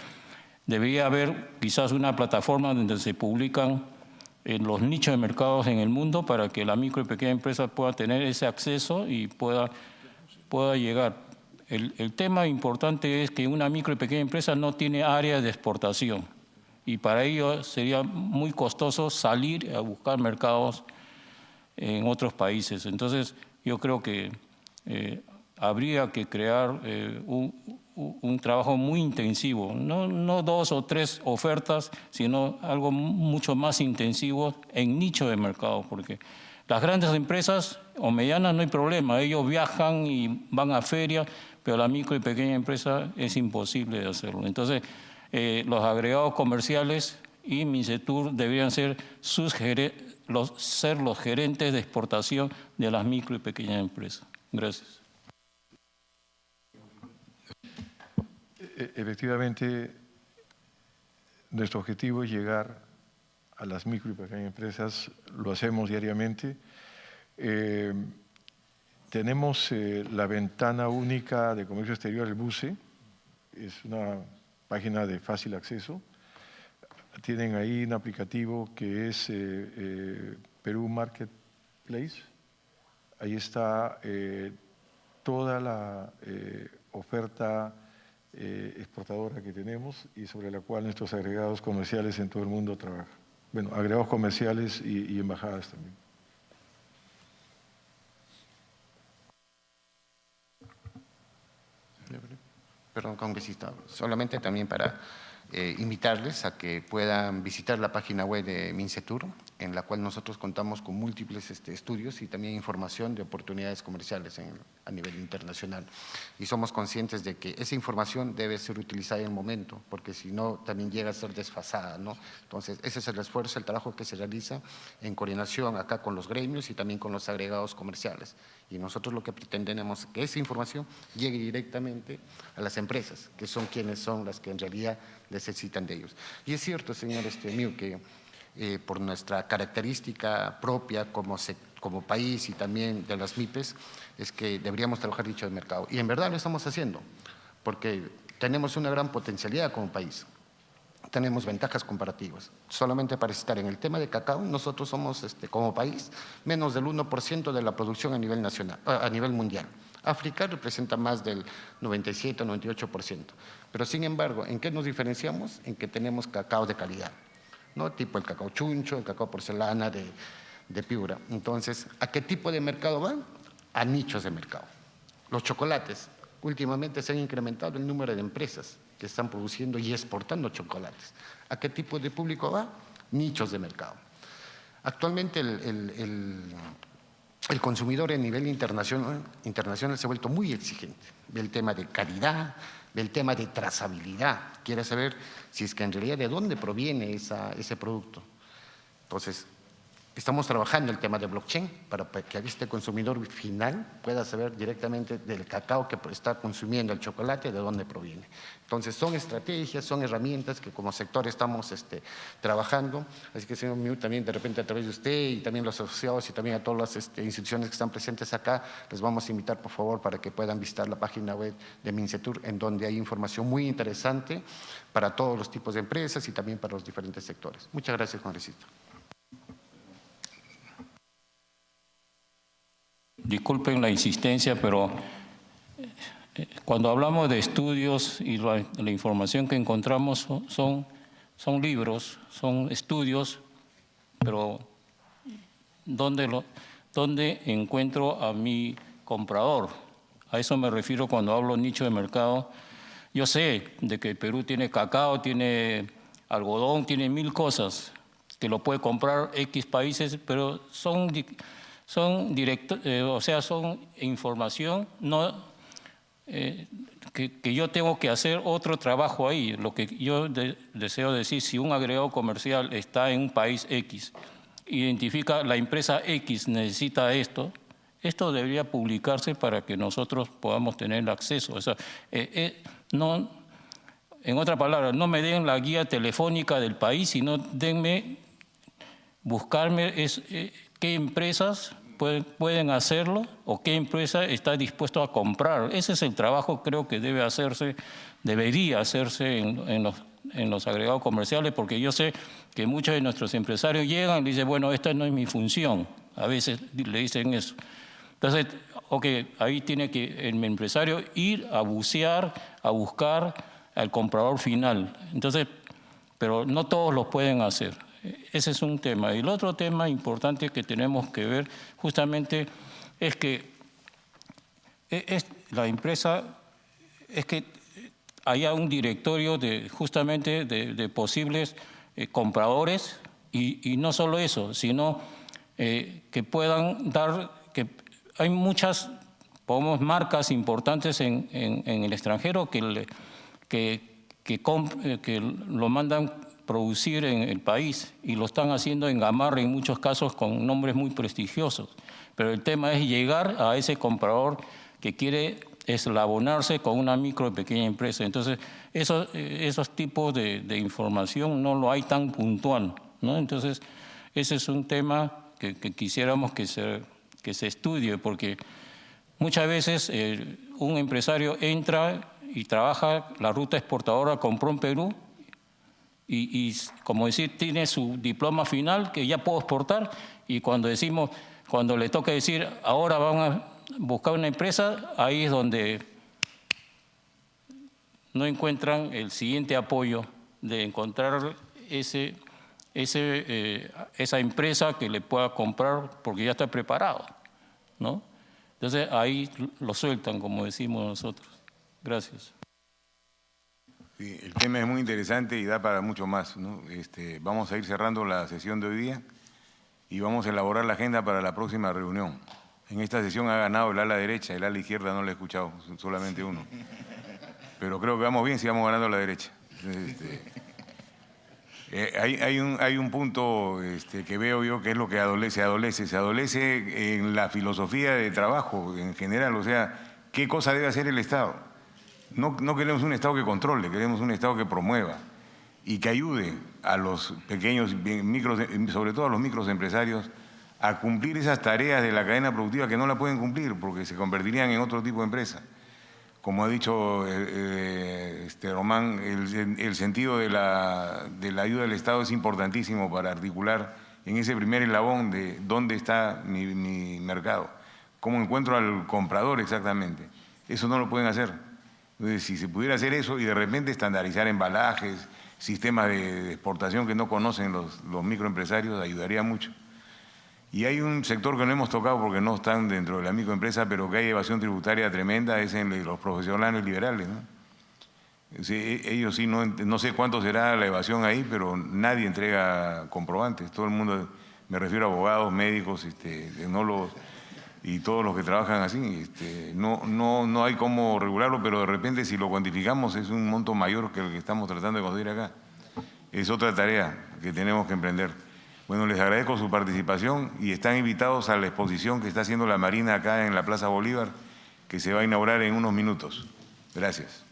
debería haber quizás una plataforma donde se publican los nichos de mercados en el mundo para que la micro y pequeña empresa pueda tener ese acceso y pueda llegar. El tema importante es que una micro y pequeña empresa no tiene área de exportación y para ello sería muy costoso salir a buscar mercados en otros países. Entonces yo creo que habría que crear un trabajo muy intensivo, no 2 o 3 ofertas, sino algo mucho más intensivo en nicho de mercado, porque las grandes empresas o medianas no hay problema, ellos viajan y van a ferias, pero la micro y pequeña empresa es imposible de hacerlo. Entonces, los agregados comerciales y Mincetur deberían ser los gerentes de exportación de las micro y pequeñas empresas. Gracias. Efectivamente, nuestro objetivo es llegar a las micro y pequeñas empresas, lo hacemos diariamente. Tenemos la ventana única de comercio exterior, el BUCE, es una página de fácil acceso. Tienen ahí un aplicativo que es Perú Marketplace. Ahí está toda la oferta exportadora que tenemos y sobre la cual nuestros agregados comerciales en todo el mundo trabajan. Bueno, agregados comerciales y embajadas también. Perdón, congresista, solamente también para invitarles a que puedan visitar la página web de Mincetur, en la cual nosotros contamos con múltiples estudios y también información de oportunidades comerciales a nivel internacional. Y somos conscientes de que esa información debe ser utilizada en el momento, porque si no también llega a ser desfasada, ¿no? Entonces, ese es el esfuerzo, el trabajo que se realiza en coordinación acá con los gremios y también con los agregados comerciales. Y nosotros lo que pretendemos es que esa información llegue directamente a las empresas, que son quienes son las que en realidad necesitan de ellos. Y es cierto, señor Miu, que por nuestra característica propia como país y también de las MIPES, es que deberíamos trabajar dicho de mercado. Y en verdad lo estamos haciendo, porque tenemos una gran potencialidad como país. Tenemos ventajas comparativas. Solamente para citar, en el tema de cacao, nosotros somos, como país, menos del 1% de la producción a nivel nacional, a nivel mundial. África representa más del 97 o 98%. Pero sin embargo, ¿en qué nos diferenciamos? En que tenemos cacao de calidad, ¿no? Tipo el cacao chuncho, el cacao porcelana de Piura. Entonces, ¿a qué tipo de mercado van? A nichos de mercado. Los chocolates. Últimamente se han incrementado el número de empresas que están produciendo y exportando chocolates. ¿A qué tipo de público va? Nichos de mercado. Actualmente el consumidor a nivel internacional se ha vuelto muy exigente del tema de calidad, del tema de trazabilidad. Quiere saber si es que en realidad de dónde proviene ese producto. Entonces, estamos trabajando el tema de blockchain para que este consumidor final pueda saber directamente del cacao que está consumiendo, el chocolate, de dónde proviene. Entonces, son estrategias, son herramientas que como sector estamos trabajando. Así que, señor Miu, también de repente a través de usted y también los asociados y también a todas las instituciones que están presentes acá, les vamos a invitar, por favor, para que puedan visitar la página web de Mincetur, en donde hay información muy interesante para todos los tipos de empresas y también para los diferentes sectores. Muchas gracias, congresista. Disculpen la insistencia, pero cuando hablamos de estudios y la información que encontramos son libros, son estudios, pero ¿dónde encuentro a mi comprador? A eso me refiero cuando hablo nicho de mercado. Yo sé de que Perú tiene cacao, tiene algodón, tiene 1000 cosas que lo puede comprar X países, pero son información que yo tengo que hacer otro trabajo ahí. Lo que yo deseo decir, si un agregado comercial está en un país X, identifica la empresa X necesita esto debería publicarse para que nosotros podamos tener acceso. O sea, no, en otras palabras, no me den la guía telefónica del país, sino buscarme qué empresas pueden hacerlo o qué empresa está dispuesto a comprar. Ese es el trabajo, creo que debería hacerse en los agregados comerciales, porque yo sé que muchos de nuestros empresarios llegan y dicen, bueno, esta no es mi función. A veces le dicen eso. Entonces, ahí tiene que el empresario ir a bucear, a buscar al comprador final. Entonces, pero no todos lo pueden hacer. Ese es un tema. Y el otro tema importante que tenemos que ver justamente es que la empresa, es que haya un directorio justamente de posibles compradores y no solo eso, sino que puedan que hay muchas marcas importantes en el extranjero que lo mandan producir en el país y lo están haciendo en Gamarra en muchos casos con nombres muy prestigiosos. Pero el tema es llegar a ese comprador que quiere eslabonarse con una micro y pequeña empresa. Entonces, esos tipos de información no lo hay tan puntual, ¿no? Entonces, ese es un tema que quisiéramos que se estudie, porque muchas veces un empresario entra y trabaja la ruta exportadora, compró en Perú y como decir, tiene su diploma final que ya puedo exportar, y cuando le toca decir, ahora van a buscar una empresa, ahí es donde no encuentran el siguiente apoyo de encontrar esa empresa que le pueda comprar porque ya está preparado, ¿no? Entonces ahí lo sueltan, como decimos nosotros. Gracias. Sí, el tema es muy interesante y da para mucho más, ¿no? Vamos a ir cerrando la sesión de hoy día y vamos a elaborar la agenda para la próxima reunión. En esta sesión ha ganado el ala derecha, el ala izquierda no lo he escuchado, solamente uno. Pero creo que vamos bien si vamos ganando a la derecha. Hay un punto que veo yo que es lo que se adolece en la filosofía de trabajo en general, o sea, ¿qué cosa debe hacer el Estado? No queremos un Estado que controle, queremos un Estado que promueva y que ayude a los pequeños, sobre todo a los microempresarios, a cumplir esas tareas de la cadena productiva que no la pueden cumplir porque se convertirían en otro tipo de empresa. Como ha dicho Román, el sentido de la ayuda del Estado es importantísimo para articular en ese primer eslabón de dónde está mi mercado, cómo encuentro al comprador exactamente. Eso no lo pueden hacer. Entonces, si se pudiera hacer eso y de repente estandarizar embalajes, sistemas de exportación que no conocen los microempresarios, ayudaría mucho. Y hay un sector que no hemos tocado porque no están dentro de la microempresa, pero que hay evasión tributaria tremenda, es en los profesionales liberales, ¿no? Ellos sí, no sé cuánto será la evasión ahí, pero nadie entrega comprobantes. Todo el mundo, me refiero a abogados, médicos, tecnólogos y todos los que trabajan así. No hay cómo regularlo, pero de repente si lo cuantificamos es un monto mayor que el que estamos tratando de conseguir acá. Es otra tarea que tenemos que emprender. Bueno, les agradezco su participación y están invitados a la exposición que está haciendo la Marina acá en la Plaza Bolívar, que se va a inaugurar en unos minutos. Gracias.